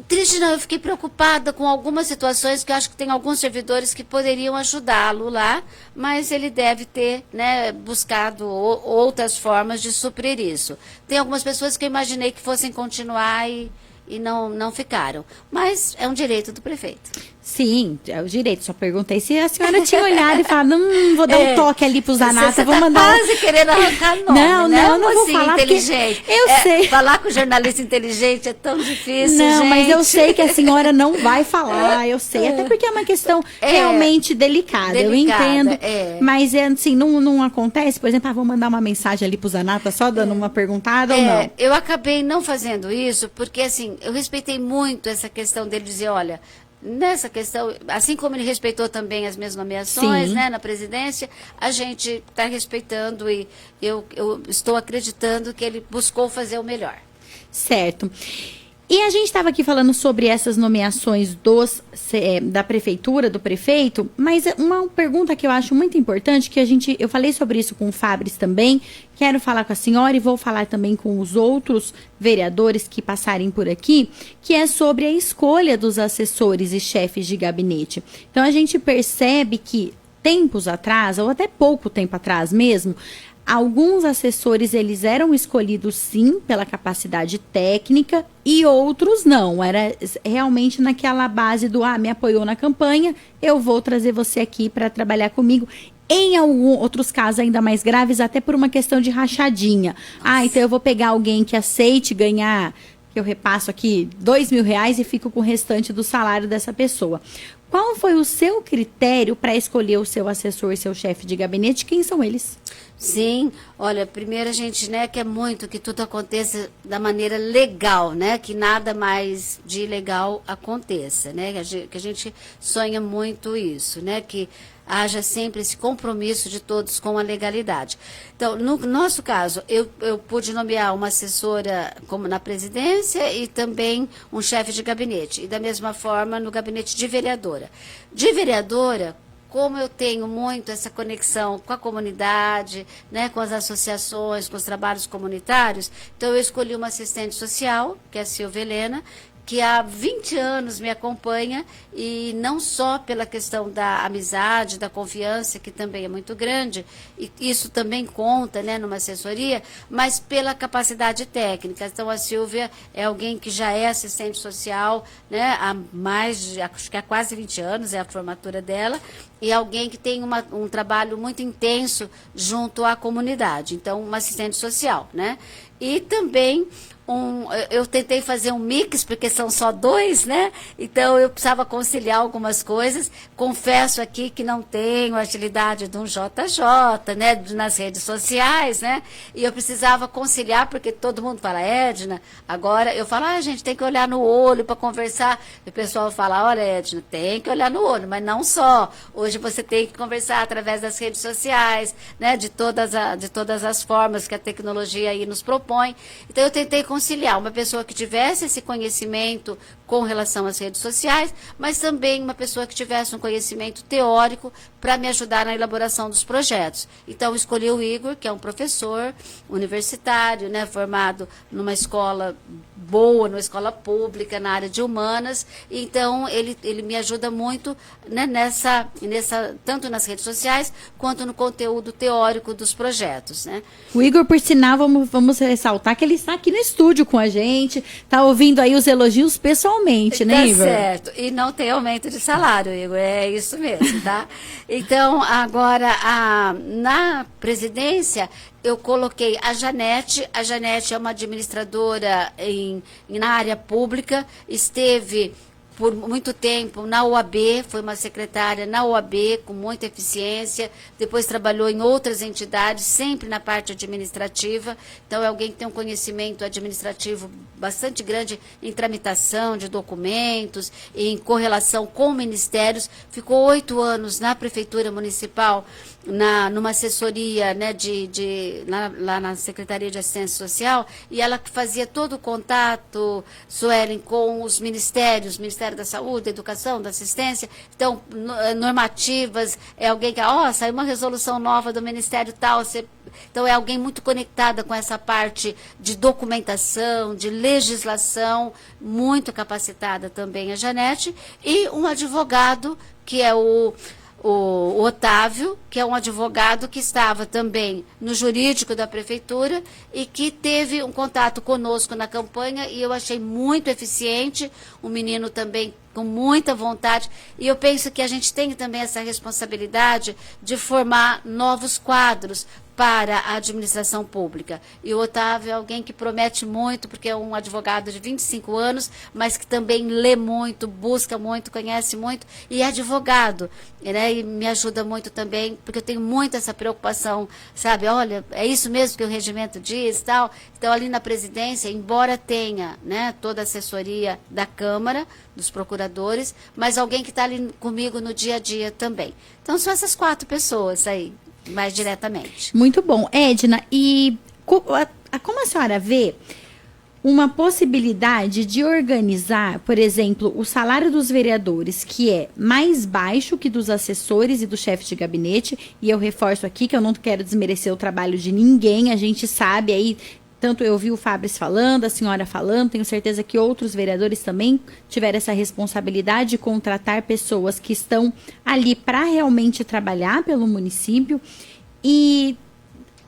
Speaker 7: Triste não, eu fiquei preocupada com algumas situações que eu acho que tem alguns servidores que poderiam ajudá-lo lá, mas ele deve ter, né, buscado outras formas de suprir isso. Tem algumas pessoas que eu imaginei que fossem continuar e não ficaram, mas é um direito do prefeito.
Speaker 6: Sim, é o direito. Só perguntei se a senhora tinha olhado e falado, não, vou dar um toque ali pro Zanata, vou mandar...
Speaker 7: Você quase querendo arrancar nome,
Speaker 6: não,
Speaker 7: né?
Speaker 6: Não vou falar
Speaker 7: inteligente.
Speaker 6: Eu sei.
Speaker 7: Falar com jornalista inteligente é tão difícil,
Speaker 6: não,
Speaker 7: gente.
Speaker 6: Mas eu sei que a senhora não vai falar, eu sei. Até porque é uma questão realmente delicada, eu entendo. Mas, assim, não acontece, por exemplo, vou mandar uma mensagem ali pro Zanata só dando uma perguntada ou não?
Speaker 7: Eu acabei não fazendo isso porque, assim, eu respeitei muito essa questão dele dizer, olha... nessa questão, assim como ele respeitou também as minhas nomeações, né, na presidência, a gente está respeitando e eu estou acreditando que ele buscou fazer o melhor.
Speaker 6: Certo. E a gente estava aqui falando sobre essas nomeações da prefeitura, do prefeito, mas uma pergunta que eu acho muito importante, que eu falei sobre isso com o Fabris também, quero falar com a senhora e vou falar também com os outros vereadores que passarem por aqui, que é sobre a escolha dos assessores e chefes de gabinete. Então a gente percebe que tempos atrás, ou até pouco tempo atrás mesmo, alguns assessores, eles eram escolhidos, sim, pela capacidade técnica e outros não. Era realmente naquela base do, me apoiou na campanha, eu vou trazer você aqui para trabalhar comigo. Em outros casos ainda mais graves, até por uma questão de rachadinha. Então eu vou pegar alguém que aceite ganhar, que eu repasso aqui, R$2.000 e fico com o restante do salário dessa pessoa. Qual foi o seu critério para escolher o seu assessor e seu chefe de gabinete? Quem são eles?
Speaker 7: Sim, olha, primeiro a gente, né, quer muito que tudo aconteça da maneira legal, né, que nada mais de ilegal aconteça, né, que a gente sonha muito isso, né, que haja sempre esse compromisso de todos com a legalidade. Então, no nosso caso, eu pude nomear uma assessora como na presidência e também um chefe de gabinete, e da mesma forma no gabinete de vereadora. De vereadora, como eu tenho muito essa conexão com a comunidade, né, com as associações, com os trabalhos comunitários, então eu escolhi uma assistente social, que é a Silvia Helena, que há 20 anos me acompanha, e não só pela questão da amizade, da confiança, que também é muito grande, e isso também conta, né, numa assessoria, mas pela capacidade técnica. Então, a Silvia é alguém que já é assistente social, né, acho que há quase 20 anos, é a formatura dela, e alguém que tem um trabalho muito intenso junto à comunidade. Então, uma assistente social, né? E também eu tentei fazer um mix, porque são só 2, né? Então, eu precisava conciliar algumas coisas. Confesso aqui que não tenho a agilidade de um JJ, né? Nas redes sociais, né? E eu precisava conciliar, porque todo mundo fala, Edna, agora eu falo, a gente tem que olhar no olho para conversar. E o pessoal fala, olha, Edna, tem que olhar no olho, mas não só. Hoje você tem que conversar através das redes sociais, né? De todas as formas que a tecnologia aí nos propõe. Então, eu tentei conciliar uma pessoa que tivesse esse conhecimento com relação às redes sociais, mas também uma pessoa que tivesse um conhecimento teórico para me ajudar na elaboração dos projetos. Então, escolhi o Igor, que é um professor universitário, né, formado numa escola boa, numa escola pública, na área de humanas. Então, ele me ajuda muito, né, tanto nas redes sociais, quanto no conteúdo teórico dos projetos, né?
Speaker 6: O Igor, por sinal, vamos ressaltar que ele está aqui no estúdio com a gente, está ouvindo aí os elogios pessoalmente, né, Igor?
Speaker 7: Tá certo, e não tem aumento de salário, Igor, é isso mesmo, tá? Então, agora, na presidência, eu coloquei a Janete é uma administradora na área pública, esteve por muito tempo na OAB, foi uma secretária na OAB com muita eficiência, depois trabalhou em outras entidades, sempre na parte administrativa. Então, é alguém que tem um conhecimento administrativo bastante grande em tramitação de documentos, em correlação com ministérios. Ficou 8 anos na Prefeitura Municipal, numa assessoria, né, lá na Secretaria de Assistência Social, e ela fazia todo o contato, Suelen, com os ministérios, Ministério da Saúde, da Educação, da Assistência. Então, normativas, é alguém que, saiu uma resolução nova do Ministério tal, então é alguém muito conectada com essa parte de documentação, de legislação, muito capacitada também a Janete, e um advogado, que é o Otávio, que é um advogado que estava também no jurídico da prefeitura e que teve um contato conosco na campanha, e eu achei muito eficiente, um menino também com muita vontade, e eu penso que a gente tem também essa responsabilidade de formar novos quadros para a administração pública. E o Otávio é alguém que promete muito, porque é um advogado de 25 anos, mas que também lê muito, busca muito, conhece muito, e é advogado, né? E me ajuda muito também, porque eu tenho muito essa preocupação, sabe? Olha, é isso mesmo que o regimento diz e tal. Então, ali na presidência, embora tenha, né, toda a assessoria da Câmara, dos procuradores, mas alguém que está ali comigo no dia a dia também. Então, são essas 4 pessoas aí, mais diretamente.
Speaker 6: Muito bom. Edna, e como a senhora vê uma possibilidade de organizar, por exemplo, o salário dos vereadores, que é mais baixo que dos assessores e do chefe de gabinete, e eu reforço aqui que eu não quero desmerecer o trabalho de ninguém, a gente sabe aí, tanto eu vi o Fabris falando, a senhora falando, tenho certeza que outros vereadores também tiveram essa responsabilidade de contratar pessoas que estão ali para realmente trabalhar pelo município,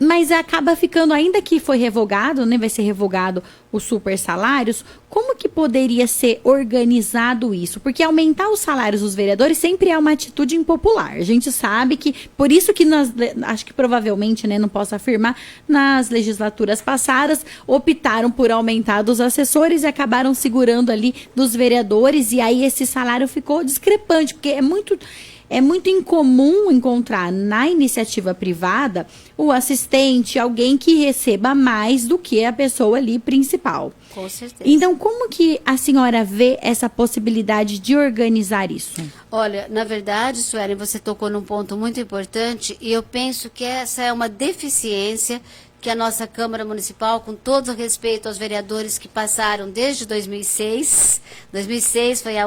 Speaker 6: mas acaba ficando, ainda que foi revogado, né, vai ser revogado os super salários, como que poderia ser organizado isso? Porque aumentar os salários dos vereadores sempre é uma atitude impopular. A gente sabe que, por isso que acho que provavelmente, né, não posso afirmar, nas legislaturas passadas, optaram por aumentar dos assessores e acabaram segurando ali dos vereadores, e aí esse salário ficou discrepante, porque é muito incomum encontrar na iniciativa privada o assistente, alguém que receba mais do que a pessoa ali principal.
Speaker 7: Com certeza.
Speaker 6: Então, como que a senhora vê essa possibilidade de organizar isso?
Speaker 7: Olha, na verdade, Suelen, você tocou num ponto muito importante e eu penso que essa é uma deficiência que a nossa Câmara Municipal, com todo o respeito aos vereadores que passaram desde 2006, 2006 foi a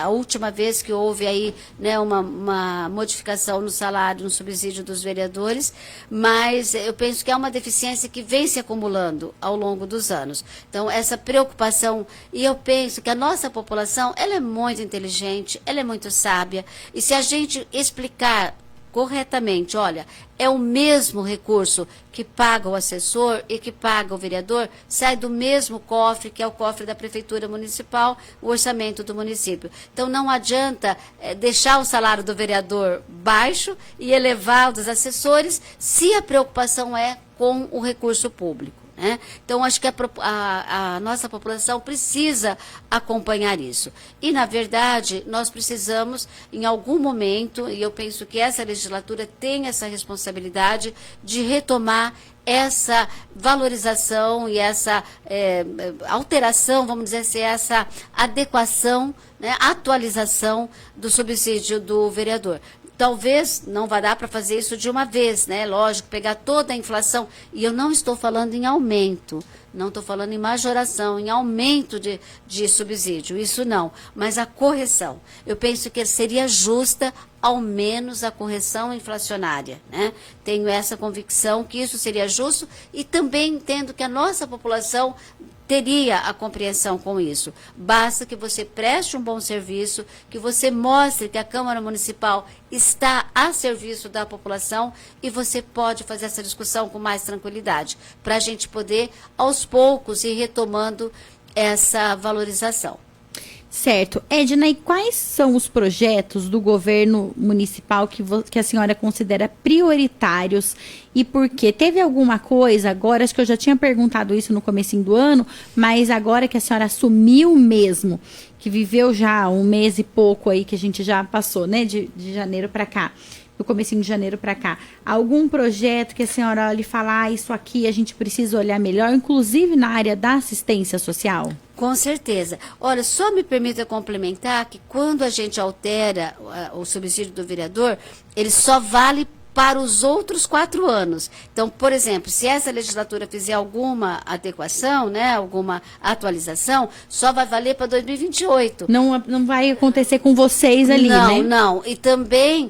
Speaker 7: última vez que houve aí, né, uma modificação no salário, no subsídio dos vereadores, mas eu penso que é uma deficiência que vem se acumulando ao longo dos anos. Então, essa preocupação, e eu penso que a nossa população, ela é muito inteligente, ela é muito sábia, e se a gente explicar corretamente, olha, é o mesmo recurso que paga o assessor e que paga o vereador, sai do mesmo cofre, que é o cofre da Prefeitura Municipal, o orçamento do município. Então, não adianta deixar o salário do vereador baixo e elevar o dos assessores, se a preocupação é com o recurso público. Então, acho que a nossa população precisa acompanhar isso. E, na verdade, nós precisamos, em algum momento, e eu penso que essa legislatura tem essa responsabilidade de retomar essa valorização e essa alteração, vamos dizer assim, essa adequação, né, atualização do subsídio do vereador. Talvez não vá dar para fazer isso de uma vez, né? Lógico, pegar toda a inflação. E eu não estou falando em aumento, não estou falando em majoração, em aumento de subsídio, isso não. Mas a correção, eu penso que seria justa, ao menos, a correção inflacionária, né? Tenho essa convicção que isso seria justo e também entendo que a nossa população teria a compreensão com isso. Basta que você preste um bom serviço, que você mostre que a Câmara Municipal está a serviço da população e você pode fazer essa discussão com mais tranquilidade, para a gente poder, aos poucos, ir retomando essa valorização.
Speaker 6: Certo. Edna, e quais são os projetos do governo municipal que a senhora considera prioritários e por quê? Teve alguma coisa agora, acho que eu já tinha perguntado isso no comecinho do ano, mas agora que a senhora assumiu mesmo, que viveu já um mês e pouco aí, que a gente já passou, né, de janeiro para cá, do comecinho de janeiro para cá, algum projeto que a senhora olha e fala, isso aqui a gente precisa olhar melhor, inclusive na área da assistência social?
Speaker 7: Com certeza. Olha, só me permita complementar que quando a gente altera o subsídio do vereador, ele só vale para os outros 4 anos. Então, por exemplo, se essa legislatura fizer alguma adequação, né, alguma atualização, só vai valer para 2028.
Speaker 6: Não vai acontecer com vocês ali,
Speaker 7: não,
Speaker 6: né? Não.
Speaker 7: E também,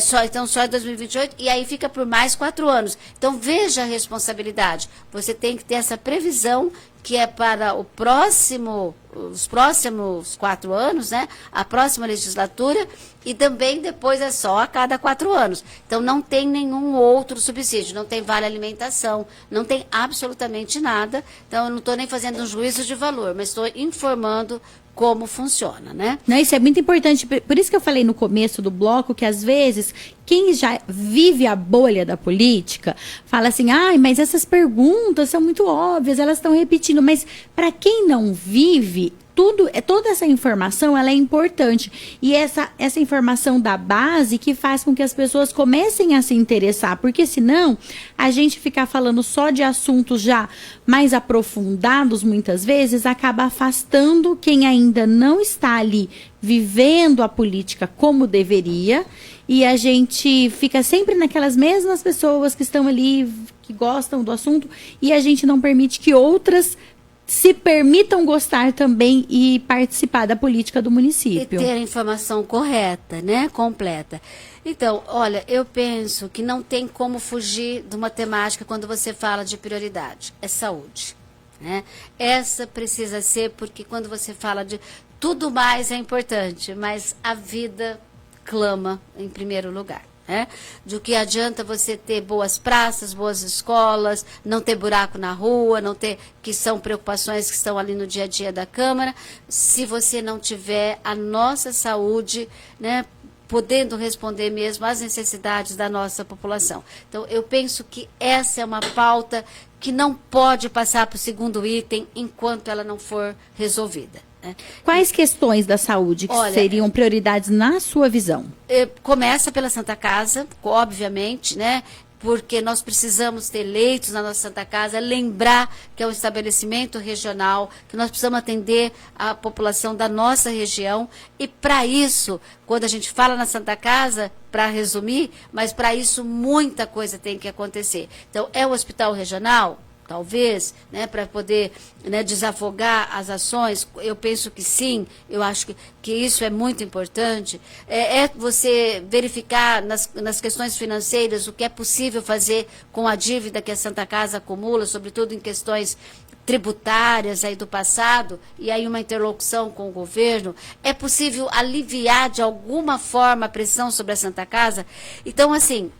Speaker 7: só em 2028, e aí fica por mais 4 anos. Então, veja a responsabilidade. Você tem que ter essa previsão que é para os próximos 4 anos, né? A próxima legislatura, e também depois é só a cada 4 anos. Então, não tem nenhum outro subsídio, não tem vale alimentação, não tem absolutamente nada. Então, eu não estou nem fazendo um juízo de valor, mas estou informando como funciona, né?
Speaker 6: Não, isso é muito importante, por isso que eu falei no começo do bloco que às vezes quem já vive a bolha da política fala assim, mas essas perguntas são muito óbvias, elas estão repetindo, mas para quem não vive, toda essa informação ela é importante, e essa informação da base que faz com que as pessoas comecem a se interessar, porque senão a gente ficar falando só de assuntos já mais aprofundados muitas vezes acaba afastando quem ainda não está ali vivendo a política como deveria, e a gente fica sempre naquelas mesmas pessoas que estão ali, que gostam do assunto, e a gente não permite que outras se permitam gostar também e participar da política do município.
Speaker 7: E ter a informação correta, né? Completa. Então, olha, eu penso que não tem como fugir de uma temática quando você fala de prioridade. É saúde, né? Essa precisa ser, porque quando você fala de tudo mais é importante, mas a vida clama em primeiro lugar. De que adianta você ter boas praças, boas escolas, não ter buraco na rua, não ter, que são preocupações que estão ali no dia a dia da Câmara, se você não tiver a nossa saúde, né, podendo responder mesmo às necessidades da nossa população. Então, eu penso que essa é uma pauta que não pode passar para o segundo item enquanto ela não for resolvida.
Speaker 6: Quais questões da saúde que seriam prioridades na sua visão?
Speaker 7: Começa pela Santa Casa, obviamente, né? Porque nós precisamos ter leitos na nossa Santa Casa, lembrar que é um estabelecimento regional, que nós precisamos atender a população da nossa região, e para isso, quando a gente fala na Santa Casa, para resumir, mas para isso muita coisa tem que acontecer. Então, é o hospital regional? Talvez, né, para poder, né, desafogar as ações, eu penso que sim, eu acho que isso é muito importante. É você verificar nas questões financeiras o que é possível fazer com a dívida que a Santa Casa acumula, sobretudo em questões tributárias aí do passado, e aí uma interlocução com o governo. É possível aliviar de alguma forma a pressão sobre a Santa Casa? Então, assim,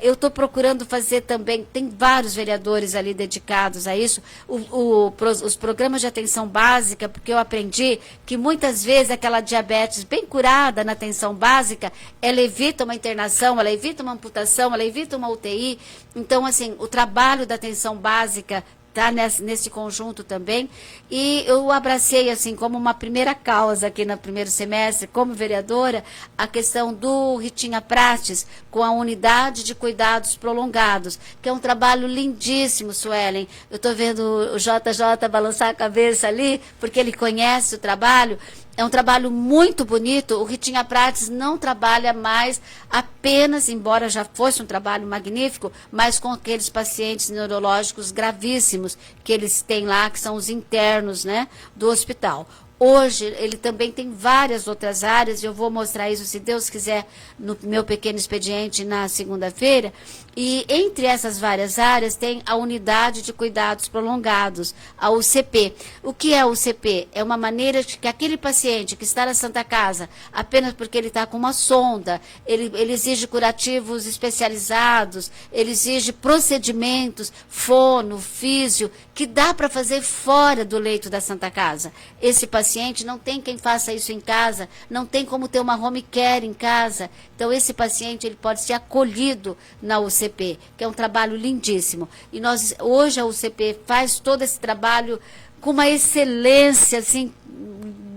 Speaker 7: eu estou procurando fazer também, tem vários vereadores ali dedicados a isso, os programas de atenção básica, porque eu aprendi que muitas vezes aquela diabetes bem curada na atenção básica, ela evita uma internação, ela evita uma amputação, ela evita uma UTI. Então, assim, o trabalho da atenção básica está nesse conjunto também, e eu abracei assim como uma primeira causa aqui no primeiro semestre, como vereadora, a questão do Ritinha Prates, com a unidade de cuidados prolongados, que é um trabalho lindíssimo, Suelen. Eu estou vendo o JJ balançar a cabeça ali, porque ele conhece o trabalho. É um trabalho muito bonito. O Ritinha Prates não trabalha mais apenas, embora já fosse um trabalho magnífico, mas com aqueles pacientes neurológicos gravíssimos que eles têm lá, que são os internos, né, do hospital. Hoje, ele também tem várias outras áreas, e eu vou mostrar isso, se Deus quiser, no meu pequeno expediente na segunda-feira. E entre essas várias áreas tem a unidade de cuidados prolongados, a UCP. O que é a UCP? É uma maneira de que aquele paciente que está na Santa Casa, apenas porque ele está com uma sonda, ele exige curativos especializados, ele exige procedimentos, fono, físio, que dá para fazer fora do leito da Santa Casa. Esse paciente não tem quem faça isso em casa, não tem como ter uma home care em casa. Então, esse paciente ele pode ser acolhido na UCP, que é um trabalho lindíssimo. E hoje a UCP faz todo esse trabalho com uma excelência, assim,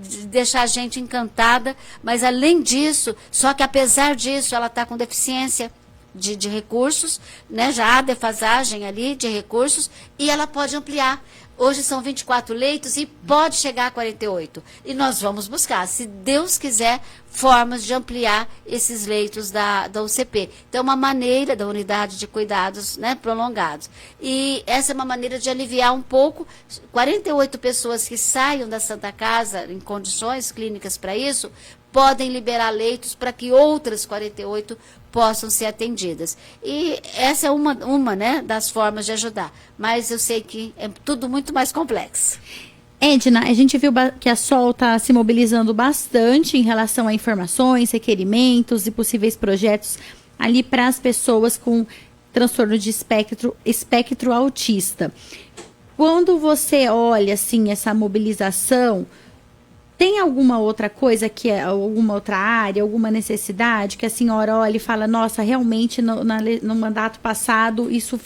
Speaker 7: de deixar a gente encantada, mas além disso, só que apesar disso, ela está com deficiência de recursos, né? Já há defasagem ali de recursos, e ela pode ampliar. Hoje são 24 leitos e pode chegar a 48. E nós vamos buscar, se Deus quiser, formas de ampliar esses leitos da UCP. Então, é uma maneira da unidade de cuidados, né, prolongados. E essa é uma maneira de aliviar um pouco. 48 pessoas que saiam da Santa Casa em condições clínicas para isso, podem liberar leitos para que outras 48 possam ser atendidas. E essa é uma, né, das formas de ajudar. Mas eu sei que é tudo muito mais complexo.
Speaker 6: Edna, a gente viu que a SOL está se mobilizando bastante em relação a informações, requerimentos e possíveis projetos ali para as pessoas com transtorno de espectro autista. Quando você olha assim essa mobilização, Tem alguma outra coisa, alguma outra área, alguma necessidade que a senhora olha e fala, nossa, realmente no mandato passado isso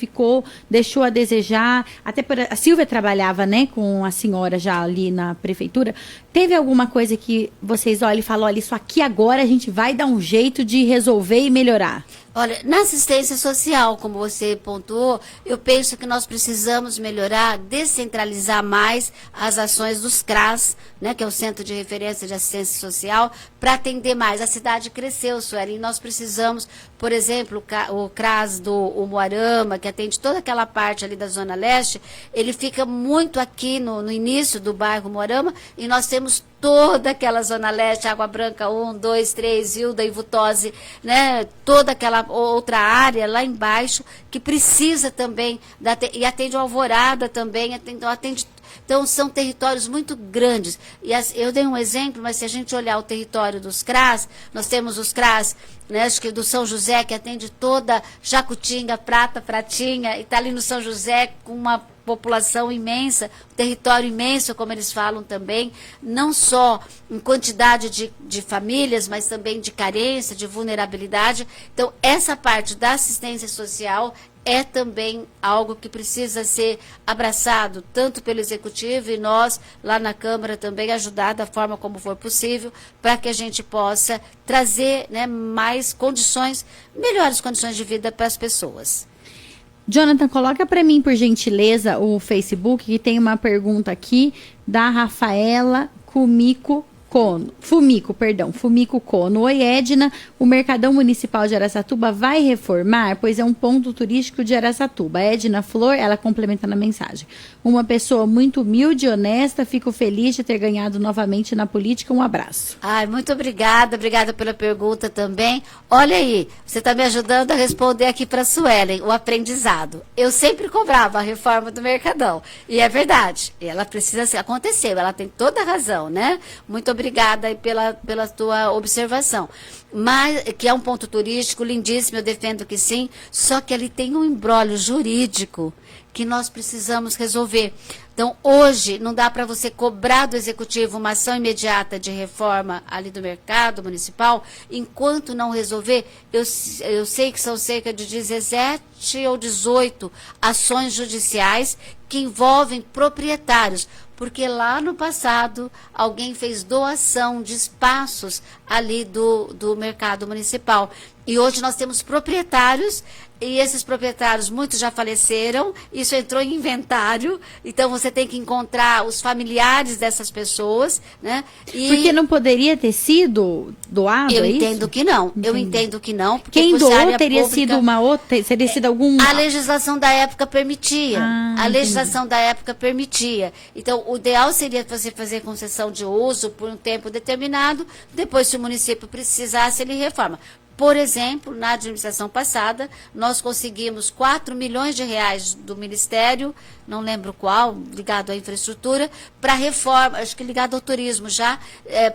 Speaker 6: deixou a desejar, até a Silvia trabalhava, né, com a senhora já ali na prefeitura, teve alguma coisa que vocês olham e falam, olha, isso aqui agora a gente vai dar um jeito de resolver e melhorar?
Speaker 7: Olha, na assistência social, como você pontuou, eu penso que nós precisamos melhorar, descentralizar mais as ações dos CRAS, né, que é o Centro de Referência de Assistência Social, para atender mais. A cidade cresceu, Sueli, e nós precisamos, por exemplo, o CRAS do Umuarama, que atende toda aquela parte ali da Zona Leste, ele fica muito aqui no início do bairro Umuarama, e nós temos toda aquela Zona Leste, Água Branca 1, 2, 3, Hilda e Vutose, né, toda aquela outra área lá embaixo, que precisa também, e atende o Alvorada também, então são territórios muito grandes. E eu dei um exemplo, mas se a gente olhar o território dos CRAS, nós temos os CRAS, né, acho que do São José, que atende toda Jacutinga, Prata, Pratinha, e está ali no São José com uma população imensa, um território imenso, como eles falam também, não só em quantidade de famílias, mas também de carência, de vulnerabilidade. Então, essa parte da assistência social é também algo que precisa ser abraçado, tanto pelo Executivo e nós, lá na Câmara, também ajudar da forma como for possível, para que a gente possa trazer, né, mais condições, melhores condições de vida para as pessoas.
Speaker 6: Jonathan, coloca para mim, por gentileza, o Facebook, que tem uma pergunta aqui da Rafaela Fumico Cono. Oi, Edna, o Mercadão Municipal de Araçatuba vai reformar, pois é um ponto turístico de Araçatuba. Edna Flor, ela complementa na mensagem. Uma pessoa muito humilde e honesta, fico feliz de ter ganhado novamente na política. Um abraço.
Speaker 7: Ai, muito obrigada pela pergunta também. Olha aí, você está me ajudando a responder aqui para a Suelen, o aprendizado. Eu sempre cobrava a reforma do Mercadão, e é verdade, ela precisa acontecer, ela tem toda a razão, né? Muito obrigada aí pela tua observação. Mas, que é um ponto turístico lindíssimo, eu defendo que sim, só que ele tem um imbróglio jurídico que nós precisamos resolver. Então, hoje, não dá para você cobrar do Executivo uma ação imediata de reforma ali do mercado municipal, enquanto não resolver, eu sei que são cerca de 17 ou 18 ações judiciais que envolvem proprietários, porque lá no passado alguém fez doação de espaços ali do mercado municipal. E hoje nós temos proprietários, e esses proprietários, muitos já faleceram, isso entrou em inventário, então você tem que encontrar os familiares dessas pessoas, né?
Speaker 6: Porque não poderia ter sido doado,
Speaker 7: eu entendo que não, eu entendo que não. Porque
Speaker 6: quem doou teria sido uma outra, teria sido algum...
Speaker 7: A legislação da época permitia, a legislação da época permitia. Então, o ideal seria você fazer concessão de uso por um tempo determinado, depois se o município precisasse, ele reforma. Por exemplo, na administração passada, nós conseguimos 4 milhões de reais do Ministério, não lembro qual, ligado à infraestrutura, para reforma, acho que ligado ao turismo já,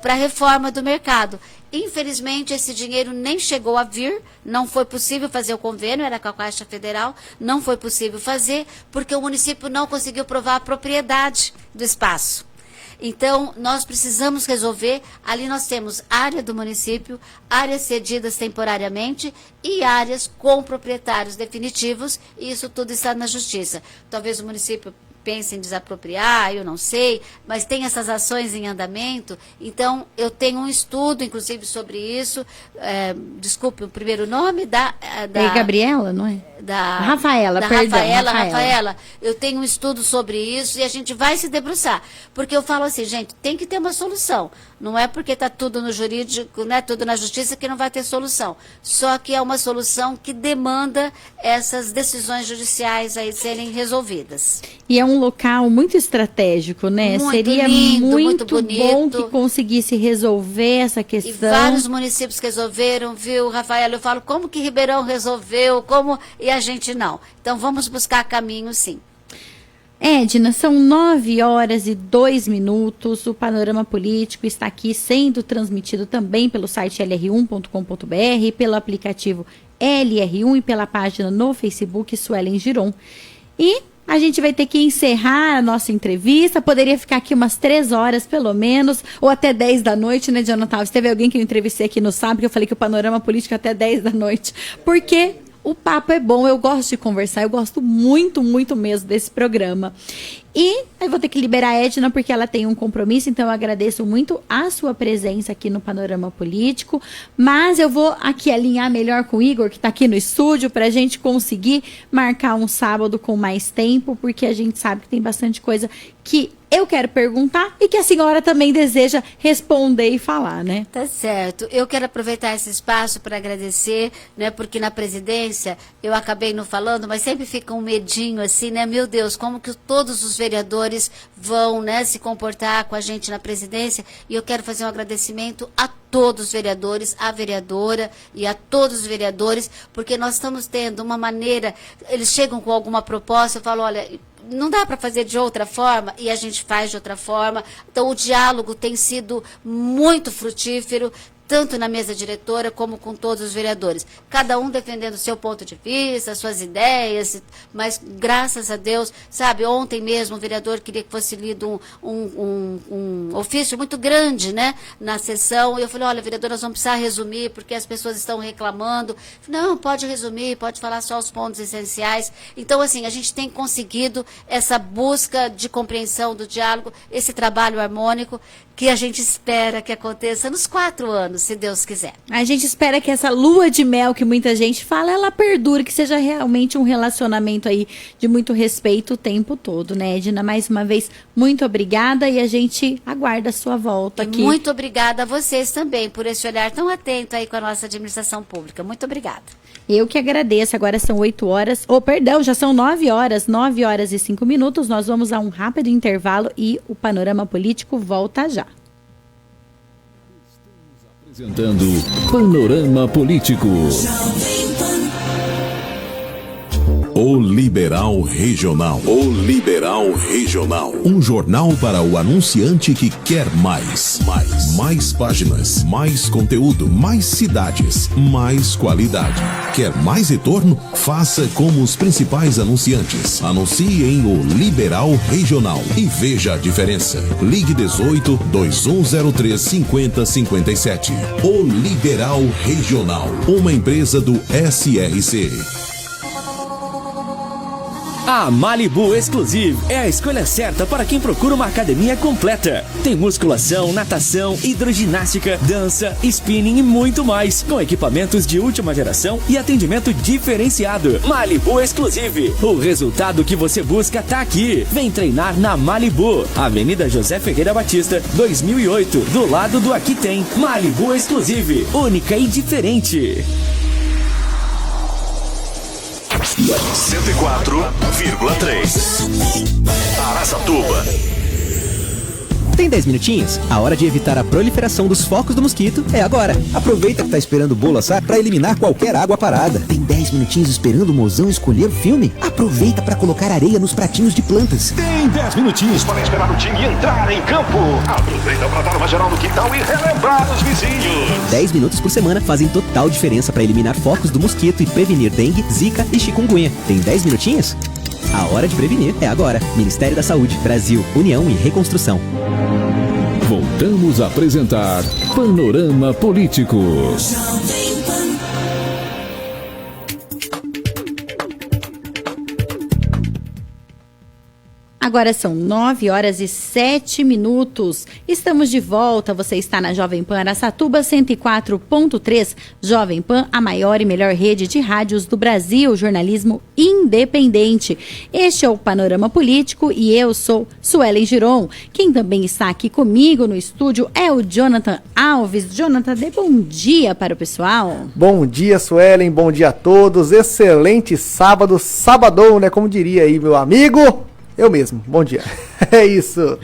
Speaker 7: para a reforma do mercado. Infelizmente, esse dinheiro nem chegou a vir, não foi possível fazer o convênio, era com a Caixa Federal, não foi possível fazer, porque o município não conseguiu provar a propriedade do espaço. Então, nós precisamos resolver, ali nós temos área do município, áreas cedidas temporariamente e áreas com proprietários definitivos, e isso tudo está na justiça. Talvez o município pense em desapropriar, eu não sei, mas tem essas ações em andamento, então eu tenho um estudo, inclusive, sobre isso, desculpe, o primeiro nome
Speaker 6: é Gabriela, não é? Rafaela,
Speaker 7: Rafaela, eu tenho um estudo sobre isso e a gente vai se debruçar, porque eu falo assim, gente, tem que ter uma solução, não é porque está tudo no jurídico, né, tudo na justiça que não vai ter solução, só que é uma solução que demanda essas decisões judiciais aí serem resolvidas.
Speaker 6: E é um local muito estratégico, né?
Speaker 7: Muito
Speaker 6: Seria
Speaker 7: lindo,
Speaker 6: muito
Speaker 7: bonito.
Speaker 6: Bom que conseguisse resolver essa questão.
Speaker 7: E vários municípios resolveram, viu, Rafaela? Eu falo, como que Ribeirão resolveu, e a gente não. Então, vamos buscar caminho, sim.
Speaker 6: Edna, são 9h02. O Panorama Político está aqui sendo transmitido também pelo site lr1.com.br, pelo aplicativo LR1 e pela página no Facebook Suelen Giron. E a gente vai ter que encerrar a nossa entrevista. Poderia ficar aqui umas 3 horas, pelo menos, ou até 10 da noite, né, Jonathan? Se teve alguém que eu entrevistei aqui no sábado, que eu falei que o Panorama Político até 10 da noite. Porque o papo é bom, eu gosto de conversar, eu gosto muito, muito mesmo desse programa. E eu vou ter que liberar a Edna porque ela tem um compromisso, então eu agradeço muito a sua presença aqui no Panorama Político, mas eu vou aqui alinhar melhor com o Igor, que está aqui no estúdio, para a gente conseguir marcar um sábado com mais tempo, porque a gente sabe que tem bastante coisa que eu quero perguntar e que a senhora também deseja responder e falar, né?
Speaker 7: Tá certo. Eu quero aproveitar esse espaço para agradecer, né? Porque na presidência eu acabei não falando, mas sempre fica um medinho assim, né? Meu Deus, como que todos os vereadores vão, né, se comportar com a gente na presidência? E eu quero fazer um agradecimento a todos os vereadores, a vereadora e a todos os vereadores, porque nós estamos tendo uma maneira, eles chegam com alguma proposta, eu falo, olha, não dá para fazer de outra forma, e a gente faz de outra forma. Então o diálogo tem sido muito frutífero, tanto na mesa diretora como com todos os vereadores. Cada um defendendo o seu ponto de vista, suas ideias, mas graças a Deus, sabe, ontem mesmo o vereador queria que fosse lido um ofício muito grande, né, na sessão, e eu falei, olha, vereador, nós vamos precisar resumir, porque as pessoas estão reclamando. Não, pode resumir, pode falar só os pontos essenciais. Então, assim, a gente tem conseguido essa busca de compreensão do diálogo, esse trabalho harmônico, que a gente espera que aconteça nos 4 anos, se Deus quiser.
Speaker 6: A gente espera que essa lua de mel que muita gente fala, ela perdure, que seja realmente um relacionamento aí de muito respeito o tempo todo, né, Edna? Mais uma vez, muito obrigada e a gente aguarda a sua volta aqui.
Speaker 7: Muito obrigada a vocês também por esse olhar tão atento aí com a nossa administração pública. Muito obrigada.
Speaker 6: Eu que agradeço. Agora são 8 horas, já são 9 horas, 9 horas e 5 minutos. Nós vamos a um rápido intervalo e o Panorama Político volta já.
Speaker 5: Apresentando Panorama Político.
Speaker 4: O Liberal Regional. O Liberal Regional. Um jornal para o anunciante que quer mais. Mais páginas, mais conteúdo, mais cidades, mais qualidade. Quer mais retorno? Faça como os principais anunciantes. Anuncie em O Liberal Regional e veja a diferença. Ligue 18-2103-5057. O Liberal Regional. Uma empresa do SRC.
Speaker 3: A Malibu Exclusive é a escolha certa para quem procura uma academia completa. Tem musculação, natação, hidroginástica, dança, spinning e muito mais, com equipamentos de última geração e atendimento diferenciado. Malibu Exclusive, o resultado que você busca tá aqui. Vem treinar na Malibu, Avenida José Ferreira Batista, 2008, do lado do Aqui Tem. Malibu Exclusive, única e diferente.
Speaker 2: 104,3 Araçatuba.
Speaker 1: Tem 10 minutinhos? A hora de evitar a proliferação dos focos do mosquito é agora.
Speaker 10: Aproveita que tá esperando o bolo assar para eliminar qualquer água parada.
Speaker 1: Tem 10 minutinhos esperando o mozão escolher o filme? Aproveita para colocar areia nos pratinhos de plantas.
Speaker 2: Tem 10 minutinhos para esperar o time entrar em campo. Aproveita para dar uma geral no quintal e relembrar os vizinhos.
Speaker 1: 10 minutos por semana fazem total diferença para eliminar focos do mosquito e prevenir dengue, zika e chikungunya. Tem 10 minutinhos? A hora de prevenir é agora. Ministério da Saúde, Brasil, União e Reconstrução.
Speaker 5: Voltamos a apresentar Panorama Político.
Speaker 6: Agora são 9 horas e 7 minutos. Estamos de volta. Você está na Jovem Pan Araçatuba 104.3. Jovem Pan, a maior e melhor rede de rádios do Brasil. Jornalismo independente. Este é o Panorama Político e eu sou Suelen Giron. Quem também está aqui comigo no estúdio é o Jonathan Alves. Jonathan, dê bom dia para o pessoal.
Speaker 11: Bom dia, Suelen. Bom dia a todos. Excelente sábado. Sabadão, né? Como diria aí meu amigo. Eu mesmo, bom dia. É isso.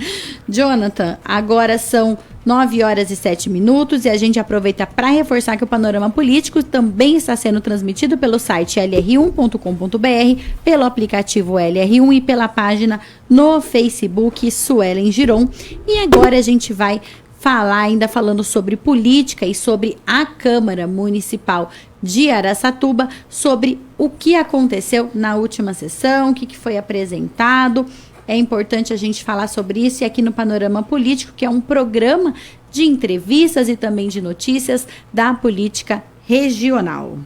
Speaker 6: Jonathan, agora são 9 horas e 7 minutos e a gente aproveita para reforçar que o Panorama Político também está sendo transmitido pelo site lr1.com.br, pelo aplicativo LR1 e pela página no Facebook Suelen Giron. E agora a gente vai falar ainda falando sobre política e sobre a Câmara Municipal de Araçatuba, sobre o que aconteceu na última sessão, o que foi apresentado. É importante a gente falar sobre isso, e aqui no Panorama Político, que é um programa de entrevistas e também de notícias da política regional.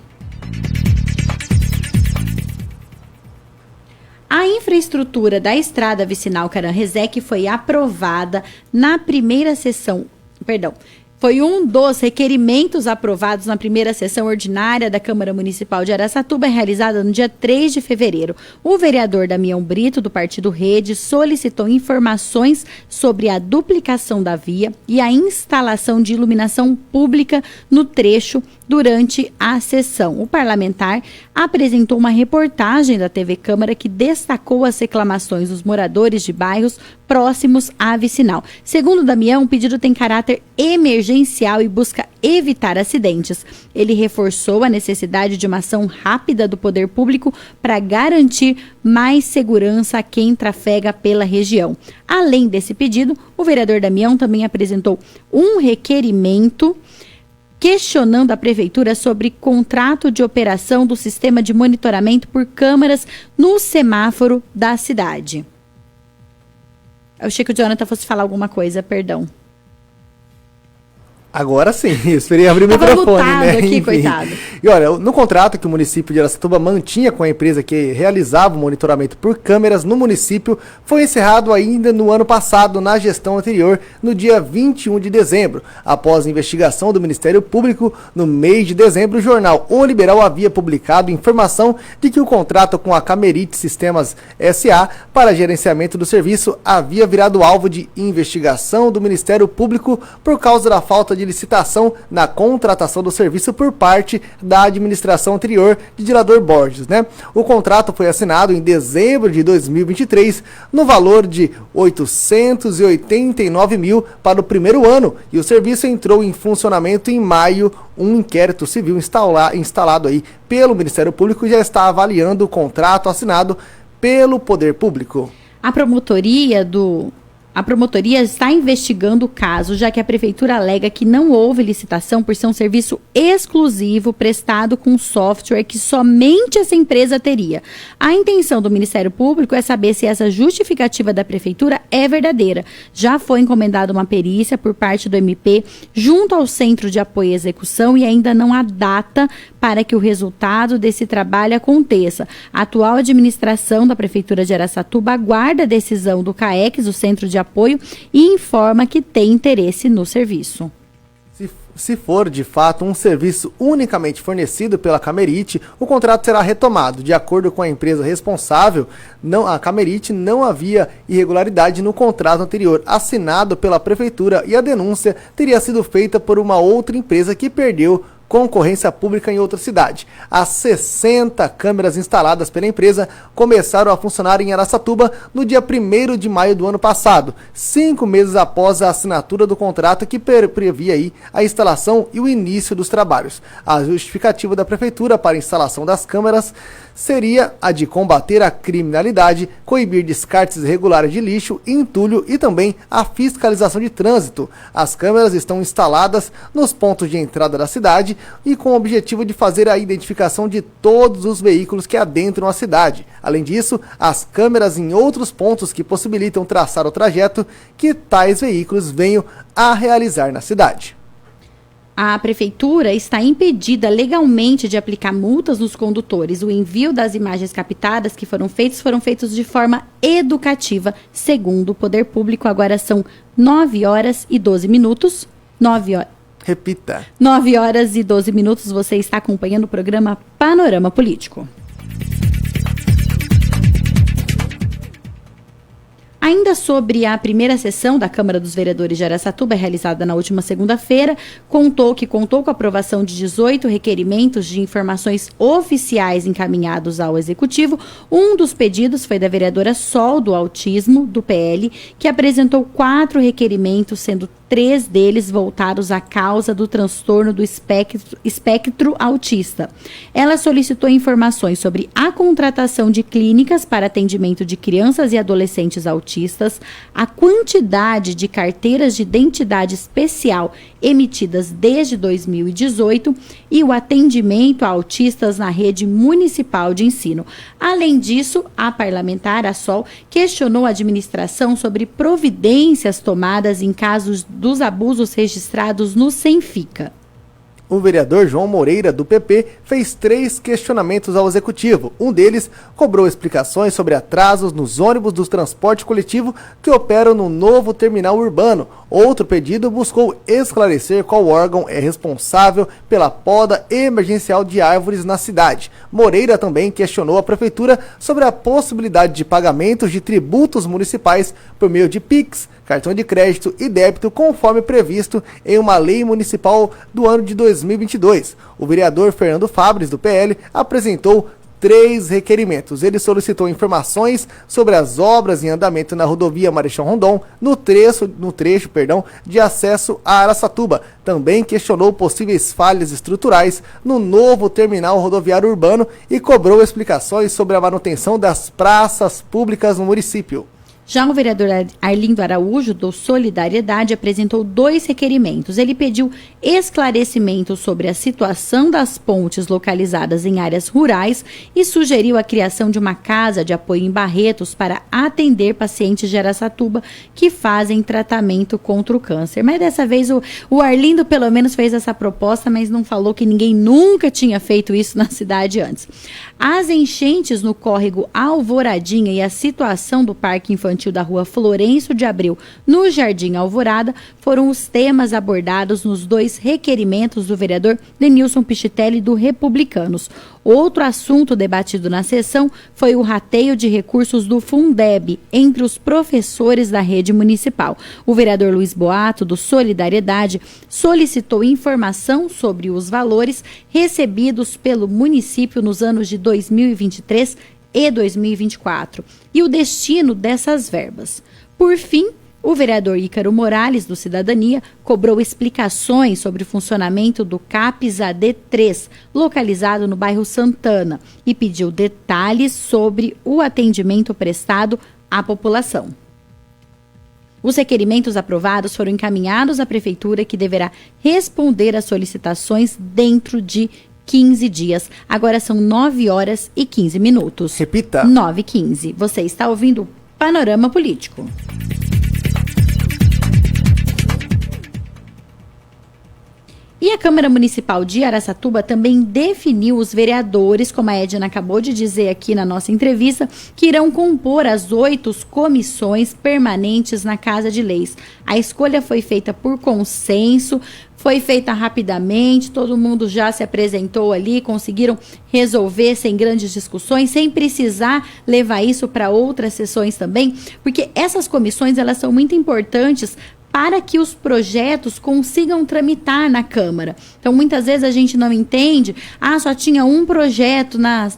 Speaker 6: A infraestrutura da estrada vicinal Caranrezec foi aprovada na primeira sessão, foi um dos requerimentos aprovados na primeira sessão ordinária da Câmara Municipal de Araçatuba, realizada no dia 3 de fevereiro. O vereador Damião Brito, do Partido Rede, solicitou informações sobre a duplicação da via e a instalação de iluminação pública no trecho durante a sessão. O parlamentar apresentou uma reportagem da TV Câmara que destacou as reclamações dos moradores de bairros próximos à vicinal. Segundo Damião, o pedido tem caráter emergencial e busca evitar acidentes. Ele reforçou a necessidade de uma ação rápida do poder público para garantir mais segurança a quem trafega pela região. Além desse pedido, o vereador Damião também apresentou um requerimento questionando a Prefeitura sobre contrato de operação do sistema de monitoramento por câmeras no semáforo da cidade. Eu achei que o Jonathan fosse falar alguma coisa, perdão.
Speaker 11: Agora sim, esperei abrir o microfone, né?
Speaker 6: Aqui, coitado.
Speaker 11: E olha, no contrato que o município de Araçatuba mantinha com a empresa que realizava o monitoramento por câmeras no município, foi encerrado ainda no ano passado, na gestão anterior, no dia 21 de dezembro. Após a investigação do Ministério Público, no mês de dezembro, o jornal O Liberal havia publicado informação de que o contrato com a Camerite Sistemas S.A. para gerenciamento do serviço havia virado alvo de investigação do Ministério Público por causa da falta de licitação na contratação do serviço por parte da administração anterior de Dilador Borges, né? O contrato foi assinado em dezembro de 2023 no valor de 889 mil para o primeiro ano, e o serviço entrou em funcionamento em maio. Um inquérito civil instalado aí pelo Ministério Público já está avaliando o contrato assinado pelo Poder Público.
Speaker 6: A promotoria está investigando o caso, já que a Prefeitura alega que não houve licitação por ser um serviço exclusivo prestado com software que somente essa empresa teria. A intenção do Ministério Público é saber se essa justificativa da Prefeitura é verdadeira. Já foi encomendada uma perícia por parte do MP junto ao Centro de Apoio à Execução e ainda não há data para que o resultado desse trabalho aconteça. A atual administração da Prefeitura de Araçatuba aguarda a decisão do CAEX, o Centro de Apoio, e informa que tem interesse no serviço.
Speaker 11: Se for, de fato, um serviço unicamente fornecido pela Camerite, o contrato será retomado. De acordo com a empresa responsável, a Camerite não havia irregularidade no contrato anterior assinado pela Prefeitura e a denúncia teria sido feita por uma outra empresa que perdeu concorrência pública em outra cidade. As 60 câmeras instaladas pela empresa começaram a funcionar em Araçatuba no dia 1º de maio do ano passado, 5 meses após a assinatura do contrato que previa aí a instalação e o início dos trabalhos. A justificativa da Prefeitura para a instalação das câmeras seria a de combater a criminalidade, coibir descartes irregulares de lixo e entulho e também a fiscalização de trânsito. As câmeras estão instaladas nos pontos de entrada da cidade e com o objetivo de fazer a identificação de todos os veículos que adentram a cidade. Além disso, as câmeras em outros pontos que possibilitam traçar o trajeto que tais veículos venham a realizar na cidade.
Speaker 6: A Prefeitura está impedida legalmente de aplicar multas nos condutores. O envio das imagens captadas que foram feitos de forma educativa, segundo o Poder Público. Agora são 9 horas e 12 minutos. 9 horas.
Speaker 11: Repita.
Speaker 6: 9 horas e 12 minutos. Você está acompanhando o programa Panorama Político. Ainda sobre a primeira sessão da Câmara dos Vereadores de Araçatuba, realizada na última segunda-feira, contou com a aprovação de 18 requerimentos de informações oficiais encaminhados ao Executivo. Um dos pedidos foi da vereadora Sol, do Autismo, do PL, que apresentou 4 requerimentos, sendo 3 deles voltados à causa do transtorno do espectro autista. Ela solicitou informações sobre a contratação de clínicas para atendimento de crianças e adolescentes autistas, autistas, a quantidade de carteiras de identidade especial emitidas desde 2018 e o atendimento a autistas na rede municipal de ensino. Além disso, a parlamentar, a Sol, questionou a administração sobre providências tomadas em casos dos abusos registrados no Senfica.
Speaker 11: O vereador João Moreira, do PP, fez 3 questionamentos ao executivo. Um deles cobrou explicações sobre atrasos nos ônibus do transporte coletivo que operam no novo terminal urbano. Outro pedido buscou esclarecer qual órgão é responsável pela poda emergencial de árvores na cidade. Moreira também questionou a prefeitura sobre a possibilidade de pagamentos de tributos municipais por meio de PIX, cartão de crédito e débito, conforme previsto em uma lei municipal do ano de 2022. O vereador Fernando Fabres, do PL, apresentou 3 requerimentos. Ele solicitou informações sobre as obras em andamento na rodovia Marechal Rondon, no trecho de acesso a Araçatuba. Também questionou possíveis falhas estruturais no novo terminal rodoviário urbano e cobrou explicações sobre a manutenção das praças públicas no município.
Speaker 6: Já o vereador Arlindo Araújo, do Solidariedade, apresentou 2 requerimentos. Ele pediu esclarecimento sobre a situação das pontes localizadas em áreas rurais e sugeriu a criação de uma casa de apoio em Barretos para atender pacientes de Araçatuba que fazem tratamento contra o câncer. Mas dessa vez o Arlindo pelo menos fez essa proposta, mas não falou que ninguém nunca tinha feito isso na cidade antes. As enchentes no córrego Alvoradinha e a situação do Parque Infantil da Rua Florencio de Abreu, no Jardim Alvorada, foram os temas abordados nos 2 requerimentos do vereador Denilson Pichitelli, do Republicanos. Outro assunto debatido na sessão foi o rateio de recursos do Fundeb entre os professores da rede municipal. O vereador Luiz Boato, do Solidariedade, solicitou informação sobre os valores recebidos pelo município nos anos de 2023 e 2024 e o destino dessas verbas. Por fim, o vereador Ícaro Morales, do Cidadania, cobrou explicações sobre o funcionamento do CAPS AD3, localizado no bairro Santana, e pediu detalhes sobre o atendimento prestado à população. Os requerimentos aprovados foram encaminhados à Prefeitura, que deverá responder às solicitações dentro de 15 dias. Agora são 9h15.
Speaker 11: Repita.
Speaker 6: 9h15. Você está ouvindo o Panorama Político. E a Câmara Municipal de Araçatuba também definiu os vereadores, como a Edna acabou de dizer aqui na nossa entrevista, que irão compor as 8 comissões permanentes na Casa de Leis. A escolha foi feita por consenso, foi feita rapidamente, todo mundo já se apresentou ali, conseguiram resolver sem grandes discussões, sem precisar levar isso para outras sessões também, porque essas comissões, elas são muito importantes para que os projetos consigam tramitar na Câmara. Então, muitas vezes a gente não entende, só tinha um projeto na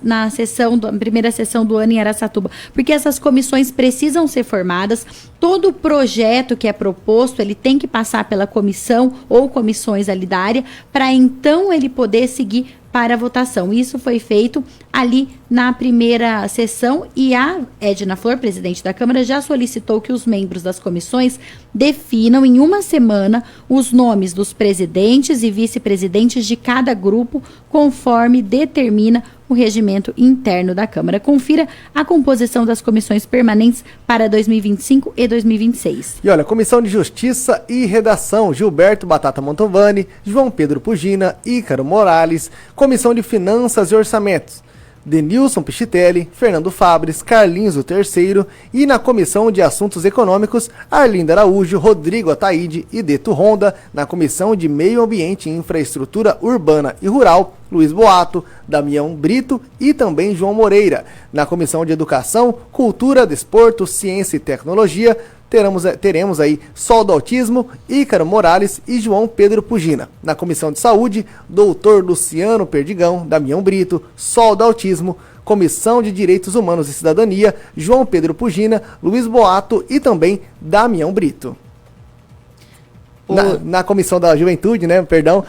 Speaker 6: primeira sessão do ano em Araçatuba, porque essas comissões precisam ser formadas, todo projeto que é proposto, ele tem que passar pela comissão ou comissões ali da área, para então ele poder seguir para a votação. Isso foi feito ali na primeira sessão e a Edna Flor, presidente da Câmara, já solicitou que os membros das comissões definam em uma semana os nomes dos presidentes e vice-presidentes de cada grupo, conforme determina o regimento interno da Câmara. Confira a composição das comissões permanentes para 2025 e 2026.
Speaker 11: E olha, Comissão de Justiça e Redação, Gilberto Batata Montovani, João Pedro Pugina, Ícaro Morales. Comissão de Finanças e Orçamentos, Denilson Pichitelli, Fernando Fabres, Carlinhos o Terceiro, e na Comissão de Assuntos Econômicos, Arlindo Araújo, Rodrigo Ataíde e Deto Ronda. Na Comissão de Meio Ambiente e Infraestrutura Urbana e Rural, Luiz Boato, Damião Brito e também João Moreira. Na Comissão de Educação, Cultura, Desporto, Ciência e Tecnologia, teremos aí Sol do Autismo, Ícaro Morales e João Pedro Pugina. Na Comissão de Saúde, Doutor Luciano Perdigão, Damião Brito, Sol do Autismo. Comissão de Direitos Humanos e Cidadania, João Pedro Pugina, Luiz Boato e também Damião Brito. Na comissão da juventude, né, perdão,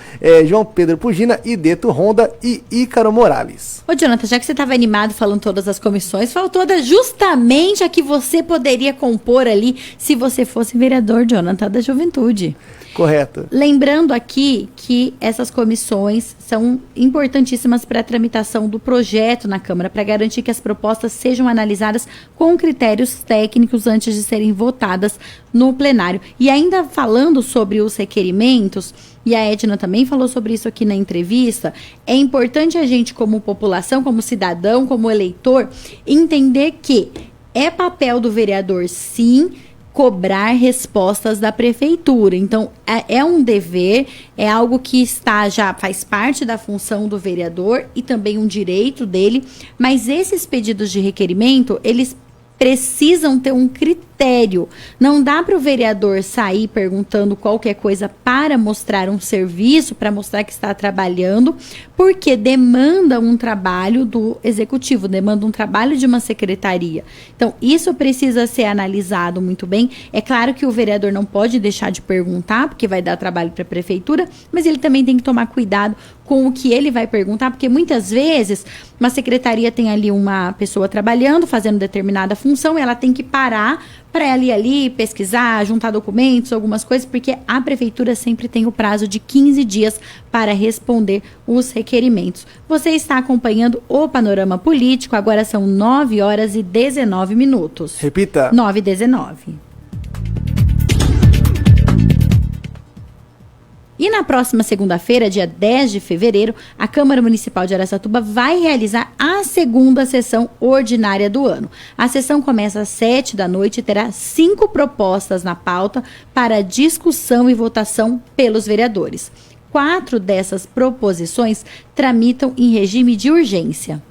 Speaker 11: João Pedro Pugina, Ideto Honda e Ícaro Morales.
Speaker 6: Ô, Jonathan, já que você estava animado falando todas as comissões, faltou justamente a que você poderia compor ali se você fosse vereador, Jonathan, da juventude.
Speaker 11: Correto.
Speaker 6: Lembrando aqui que essas comissões são importantíssimas para a tramitação do projeto na Câmara, para garantir que as propostas sejam analisadas com critérios técnicos antes de serem votadas no plenário. E ainda falando sobre os requerimentos, e a Edna também falou sobre isso aqui na entrevista, é importante a gente, como população, como cidadão, como eleitor, entender que é papel do vereador, sim, cobrar respostas da prefeitura. Então, é um dever, é algo que já faz parte da função do vereador e também um direito dele, mas esses pedidos de requerimento, eles precisam ter um critério. Não dá para o vereador sair perguntando qualquer coisa para mostrar um serviço, para mostrar que está trabalhando, porque demanda um trabalho do executivo, demanda um trabalho de uma secretaria. Então, isso precisa ser analisado muito bem. É claro que o vereador não pode deixar de perguntar, porque vai dar trabalho para a prefeitura, mas ele também tem que tomar cuidado com o que ele vai perguntar, porque muitas vezes uma secretaria tem ali uma pessoa trabalhando, fazendo determinada função, ela tem que parar para ela ir ali pesquisar, juntar documentos, algumas coisas, porque a prefeitura sempre tem o prazo de 15 dias para responder os requerimentos. Você está acompanhando o Panorama Político, agora são 9h19.
Speaker 11: Repita.
Speaker 6: 9h19. E na próxima segunda-feira, dia 10 de fevereiro, a Câmara Municipal de Araçatuba vai realizar a segunda sessão ordinária do ano. A sessão começa às 19h e terá 5 propostas na pauta para discussão e votação pelos vereadores. 4 dessas proposições tramitam em regime de urgência.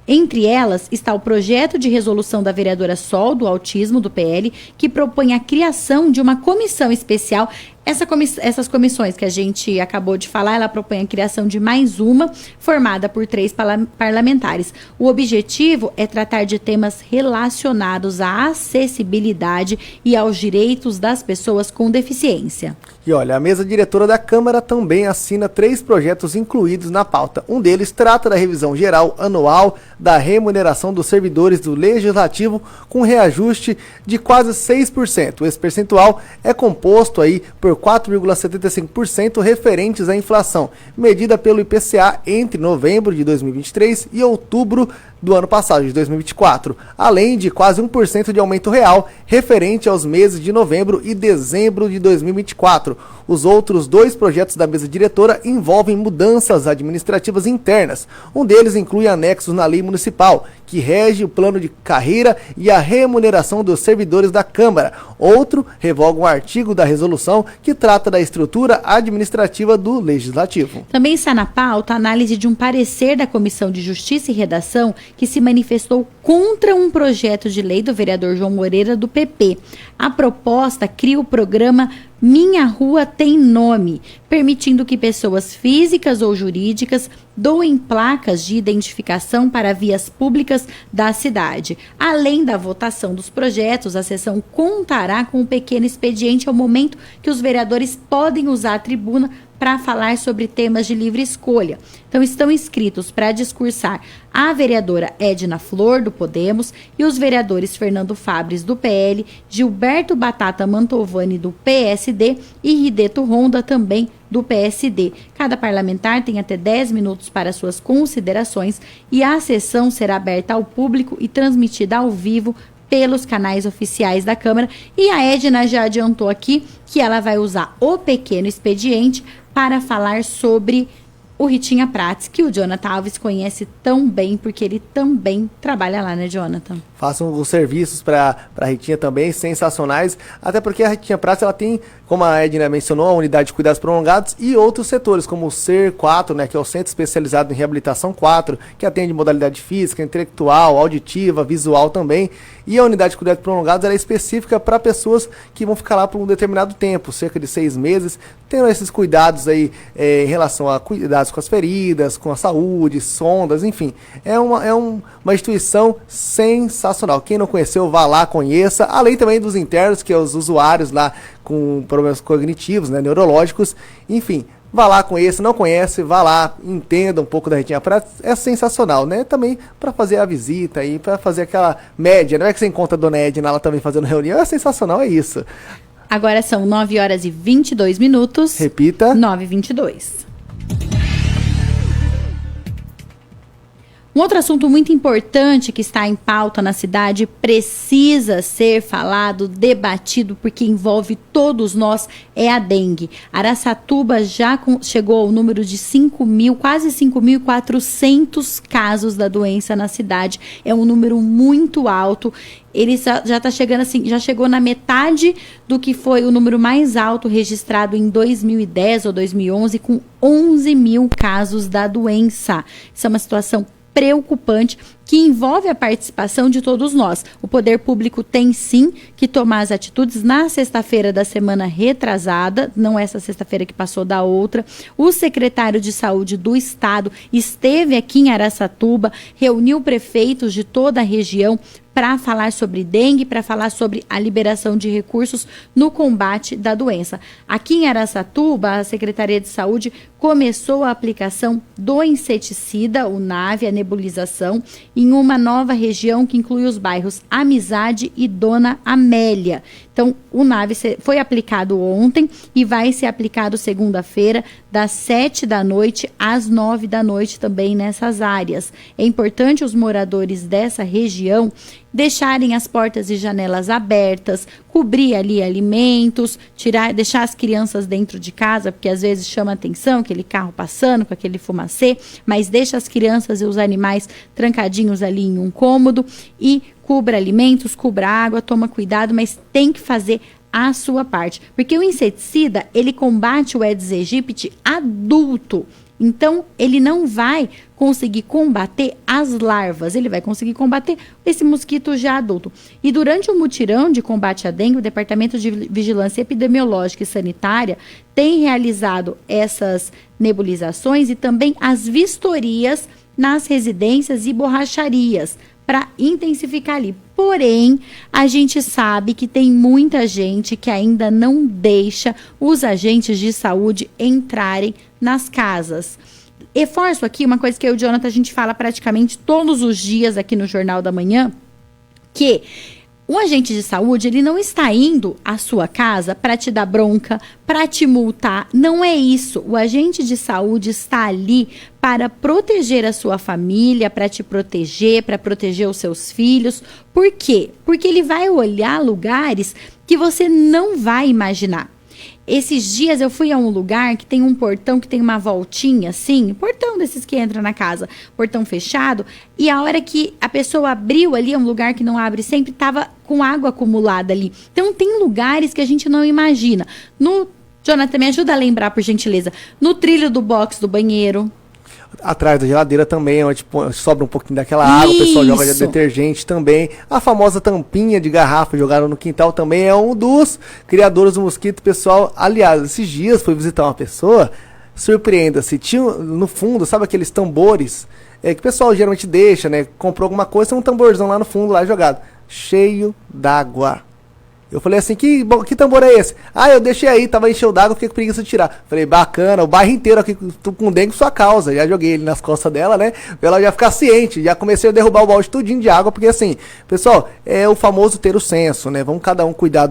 Speaker 6: Entre elas está o projeto de resolução da vereadora Sol, do Autismo, do PL, que propõe a criação de uma comissão especial. Essas comissões que a gente acabou de falar, ela propõe a criação de mais uma, formada por 3 parlamentares. O objetivo é tratar de temas relacionados à acessibilidade e aos direitos das pessoas com deficiência.
Speaker 11: E olha, a mesa diretora da Câmara também assina 3 projetos incluídos na pauta. Um deles trata da revisão geral anual da remuneração dos servidores do Legislativo, com reajuste de quase 6%. Esse percentual é composto aí por 4,75% referentes à inflação, medida pelo IPCA entre novembro de 2023 e outubro do ano passado, de 2024, além de quase 1% de aumento real referente aos meses de novembro e dezembro de 2024. Os outros 2 projetos da mesa diretora envolvem mudanças administrativas internas. Um deles inclui anexos na lei municipal, que rege o plano de carreira e a remuneração dos servidores da Câmara. Outro revoga um artigo da resolução que trata da estrutura administrativa do Legislativo.
Speaker 6: Também está na pauta a análise de um parecer da Comissão de Justiça e Redação que se manifestou contra um projeto de lei do vereador João Moreira, do PP. A proposta cria o programa Minha Rua Tem Nome, permitindo que pessoas físicas ou jurídicas doem placas de identificação para vias públicas da cidade. Além da votação dos projetos, a sessão contará com um pequeno expediente ao momento que os vereadores podem usar a tribuna para falar sobre temas de livre escolha. Então, estão inscritos para discursar a vereadora Edna Flor, do Podemos, e os vereadores Fernando Fabres, do PL, Gilberto Batata Mantovani, do PSD, e Rideto Honda, também do PSD. Cada parlamentar tem até 10 minutos para suas considerações e a sessão será aberta ao público e transmitida ao vivo pelos canais oficiais da Câmara. E a Edna já adiantou aqui que ela vai usar o pequeno expediente para falar sobre o Ritinha Prats, que o Jonathan Alves conhece tão bem, porque ele também trabalha lá, né, Jonathan?
Speaker 11: Façam os serviços para a Ritinha também, sensacionais, até porque a Ritinha Prats, ela tem, como a Edna mencionou, a unidade de cuidados prolongados e outros setores, como o CER 4, né, que é o Centro Especializado em Reabilitação 4, que atende modalidade física, intelectual, auditiva, visual também, e a unidade de cuidados prolongados ela é específica para pessoas que vão ficar lá por um determinado tempo, cerca de 6 meses, tendo esses cuidados aí em relação a cuidar preocupados com as feridas, com a saúde, sondas, enfim. É uma instituição sensacional. Quem não conheceu, vá lá, conheça. Além também dos internos, que é os usuários lá com problemas cognitivos, né, neurológicos, enfim. Vá lá, conheça, não conhece, vá lá, entenda um pouco da retina prática, é sensacional, né? Também para fazer a visita aí, para fazer aquela média, não é que você encontra a Dona Edna lá também fazendo reunião, é sensacional, é isso.
Speaker 6: Agora são 9h22.
Speaker 11: Repita.
Speaker 6: 9h22. Um outro assunto muito importante que está em pauta na cidade precisa ser falado, debatido, porque envolve todos nós, é a dengue. Araçatuba já chegou ao número de quase 5.400 casos da doença na cidade. É um número muito alto. Ele já está chegando assim, já chegou na metade do que foi o número mais alto registrado em 2010 ou 2011, com 11 mil casos da doença. Isso é uma situação preocupante que envolve a participação de todos nós. O poder público tem sim que tomar as atitudes. Na sexta-feira da semana retrasada, não essa sexta-feira que passou, da outra, o secretário de saúde do estado esteve aqui em Araçatuba, reuniu prefeitos de toda a região para falar sobre dengue, para falar sobre a liberação de recursos no combate da doença. Aqui em Araçatuba, a Secretaria de Saúde começou a aplicação do inseticida, o NAVE, a nebulização, em uma nova região que inclui os bairros Amizade e Dona Amélia. Então, o NAVE foi aplicado ontem e vai ser aplicado segunda-feira, das 7 da noite às 9 da noite também nessas áreas. É importante os moradores dessa região deixarem as portas e janelas abertas, cobrir ali alimentos, deixar as crianças dentro de casa, porque às vezes chama atenção aquele carro passando com aquele fumacê, mas deixa as crianças e os animais trancadinhos ali em um cômodo e cubra alimentos, cubra água, toma cuidado, mas tem que fazer a sua parte. Porque o inseticida, ele combate o Aedes aegypti adulto. Então, ele não vai conseguir combater as larvas, ele vai conseguir combater esse mosquito já adulto. E durante o mutirão de combate à dengue, o Departamento de Vigilância Epidemiológica e Sanitária tem realizado essas nebulizações e também as vistorias nas residências e borracharias, para intensificar ali. Porém, a gente sabe que tem muita gente que ainda não deixa os agentes de saúde entrarem nas casas. Reforço aqui uma coisa que eu e o Jonathan a gente fala praticamente todos os dias aqui no Jornal da Manhã, que o agente de saúde, ele não está indo à sua casa para te dar bronca, para te multar. Não é isso. O agente de saúde está ali para proteger a sua família, para te proteger, para proteger os seus filhos. Por quê? Porque ele vai olhar lugares que você não vai imaginar. Esses dias eu fui a um lugar que tem um portão que tem uma voltinha assim, portão desses que entra na casa, portão fechado, e a hora que a pessoa abriu ali, é um lugar que não abre sempre, estava com água acumulada ali. Então tem lugares que a gente não imagina. Jonathan, me ajuda a lembrar, por gentileza, no trilho do box do banheiro.
Speaker 11: Atrás da geladeira também, onde sobra um pouquinho daquela água, o pessoal joga de detergente também. A famosa tampinha de garrafa jogada no quintal também é um dos criadores do mosquito, pessoal. Aliás, esses dias fui visitar uma pessoa, surpreenda-se, tinha no fundo, sabe aqueles tambores que o pessoal geralmente deixa, né? Comprou alguma coisa, tem um tamborzão lá no fundo, lá jogado, cheio d'água. Eu falei assim, que tambor é esse? Ah, eu deixei aí, tava enchendo d'água, fiquei com preguiça de tirar. Falei, bacana, o bairro inteiro aqui, tô com dengue por sua causa. Já joguei ele nas costas dela, né? Pra ela já ficar ciente. Já comecei a derrubar o balde tudinho de água, porque assim, pessoal, é o famoso ter o senso, né? Vamos cada um cuidar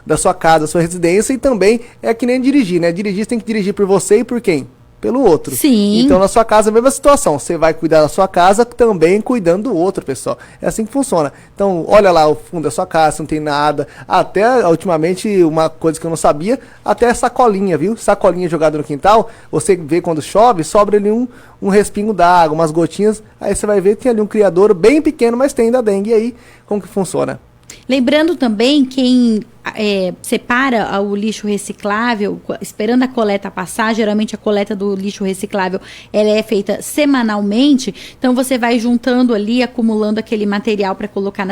Speaker 11: da sua casa, da sua residência, e também é que nem dirigir, né? Dirigir, você tem que dirigir por você e por quem? Pelo outro.
Speaker 6: Sim.
Speaker 11: Então, na sua casa, a mesma situação. Você vai cuidar da sua casa também cuidando do outro, pessoal. É assim que funciona. Então, olha lá o fundo da sua casa, não tem nada. Até, ultimamente, uma coisa que eu não sabia, até sacolinha, viu? Sacolinha jogada no quintal. Você vê quando chove, sobra ali um respingo d'água, umas gotinhas. Aí você vai ver que tem ali um criadouro bem pequeno, mas tem da dengue. E aí, como que funciona?
Speaker 6: Lembrando também, quem separa o lixo reciclável, esperando a coleta passar. Geralmente a coleta do lixo reciclável ela é feita semanalmente, então você vai juntando ali, acumulando aquele material para colocar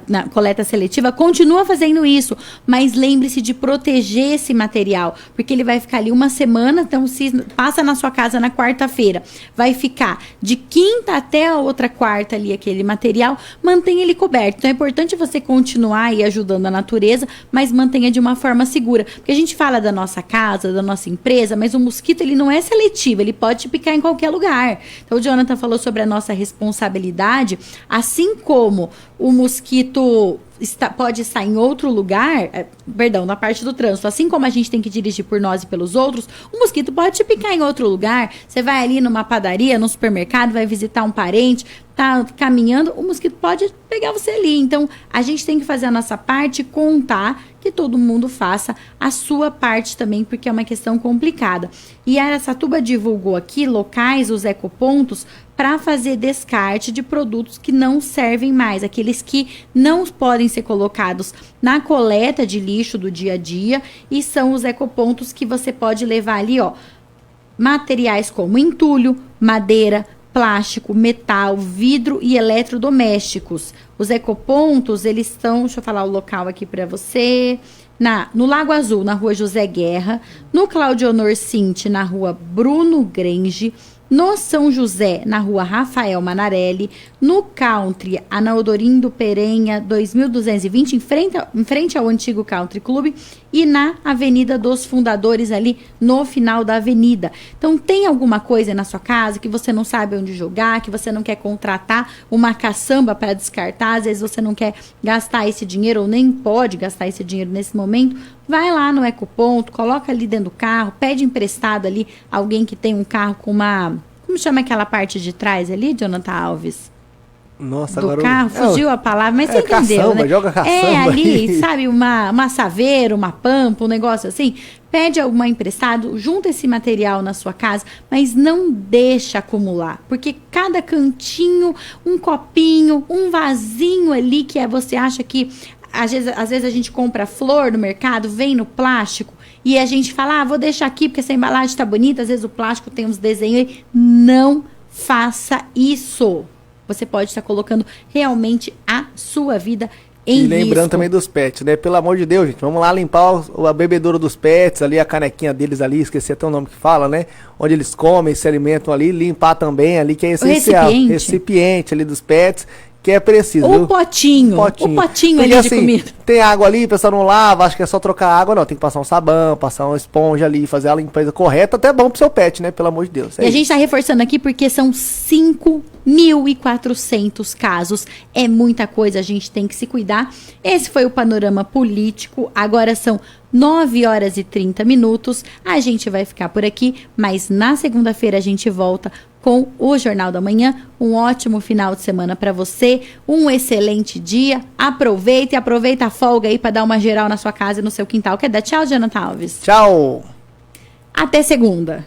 Speaker 6: na coleta seletiva. Continua fazendo isso, mas lembre-se de proteger esse material, porque ele vai ficar ali uma semana. Então, se passa na sua casa na quarta-feira, vai ficar de quinta até a outra quarta ali aquele material, mantenha ele coberto. Então é importante você continuar aí ajudando a natureza, mas mantenha de uma forma segura, porque a gente fala da nossa casa, da nossa empresa, mas o mosquito ele não é seletivo, ele pode te picar em qualquer lugar. Então o Jonathan falou sobre a nossa responsabilidade, assim como o mosquito pode estar em outro lugar, na parte do trânsito, assim como a gente tem que dirigir por nós e pelos outros, o mosquito pode te picar em outro lugar. Você vai ali numa padaria, no supermercado, vai visitar um parente, tá caminhando, o mosquito pode pegar você ali. Então, a gente tem que fazer a nossa parte, contar que todo mundo faça a sua parte também, porque é uma questão complicada. E a Araçatuba divulgou aqui locais, os ecopontos, para fazer descarte de produtos que não servem mais, aqueles que não podem ser colocados na coleta de lixo do dia a dia, e são os ecopontos que você pode levar ali, materiais como entulho, madeira, plástico, metal, vidro e eletrodomésticos. Os ecopontos, eles estão, deixa eu falar o local aqui para você, no Lago Azul, na rua José Guerra, no Claudionor Cinti, na rua Bruno Grange, no São José, na rua Rafael Manarelli, no Country, Anaudorindo Perenha, 2220, em frente ao antigo Country Club, e na Avenida dos Fundadores, ali no final da avenida. Então, tem alguma coisa na sua casa que você não sabe onde jogar, que você não quer contratar uma caçamba para descartar, às vezes você não quer gastar esse dinheiro, ou nem pode gastar esse dinheiro nesse momento, vai lá no ecoponto, coloca ali dentro do carro, pede emprestado ali alguém que tem um carro com uma... Como chama aquela parte de trás ali, Jonathan Alves?
Speaker 11: Nossa,
Speaker 6: do
Speaker 11: agora
Speaker 6: carro, fugiu a palavra, mas você entendeu,
Speaker 11: caçamba,
Speaker 6: né?
Speaker 11: Joga caçamba
Speaker 6: ali,
Speaker 11: aí.
Speaker 6: sabe, uma saveira, uma pampa, um negócio assim. Pede alguma emprestado, junta esse material na sua casa, mas não deixa acumular, porque cada cantinho, um copinho, um vasinho ali que você acha que... Às vezes a gente compra flor no mercado, vem no plástico, e a gente fala, vou deixar aqui porque essa embalagem tá bonita, às vezes o plástico tem uns desenhos aí. Não faça isso. Você pode estar colocando realmente a sua vida em risco.
Speaker 11: E lembrando também dos pets, né? Pelo amor de Deus, gente, vamos lá limpar a bebedoura dos pets, ali a canequinha deles ali, esqueci até o nome que fala, né? Onde eles comem, se alimentam ali, limpar também ali, que é essencial. Recipiente ali dos pets, que é preciso.
Speaker 6: O potinho ali
Speaker 11: assim,
Speaker 6: de comida.
Speaker 11: Tem água ali, o pessoal não lava, acha que é só trocar água, não. Tem que passar um sabão, passar uma esponja ali, fazer a limpeza correta, até bom pro seu pet, né? Pelo amor de Deus.
Speaker 6: E a gente tá reforçando aqui porque são 5.400 casos. É muita coisa, a gente tem que se cuidar. Esse foi o panorama político. Agora são 9h30. A gente vai ficar por aqui, mas na segunda-feira a gente volta com o Jornal da Manhã. Um ótimo final de semana para você, um excelente dia. Aproveita a folga aí para dar uma geral na sua casa e no seu quintal. Quer dar tchau, Jonathan Alves?
Speaker 11: Tchau!
Speaker 6: Até segunda.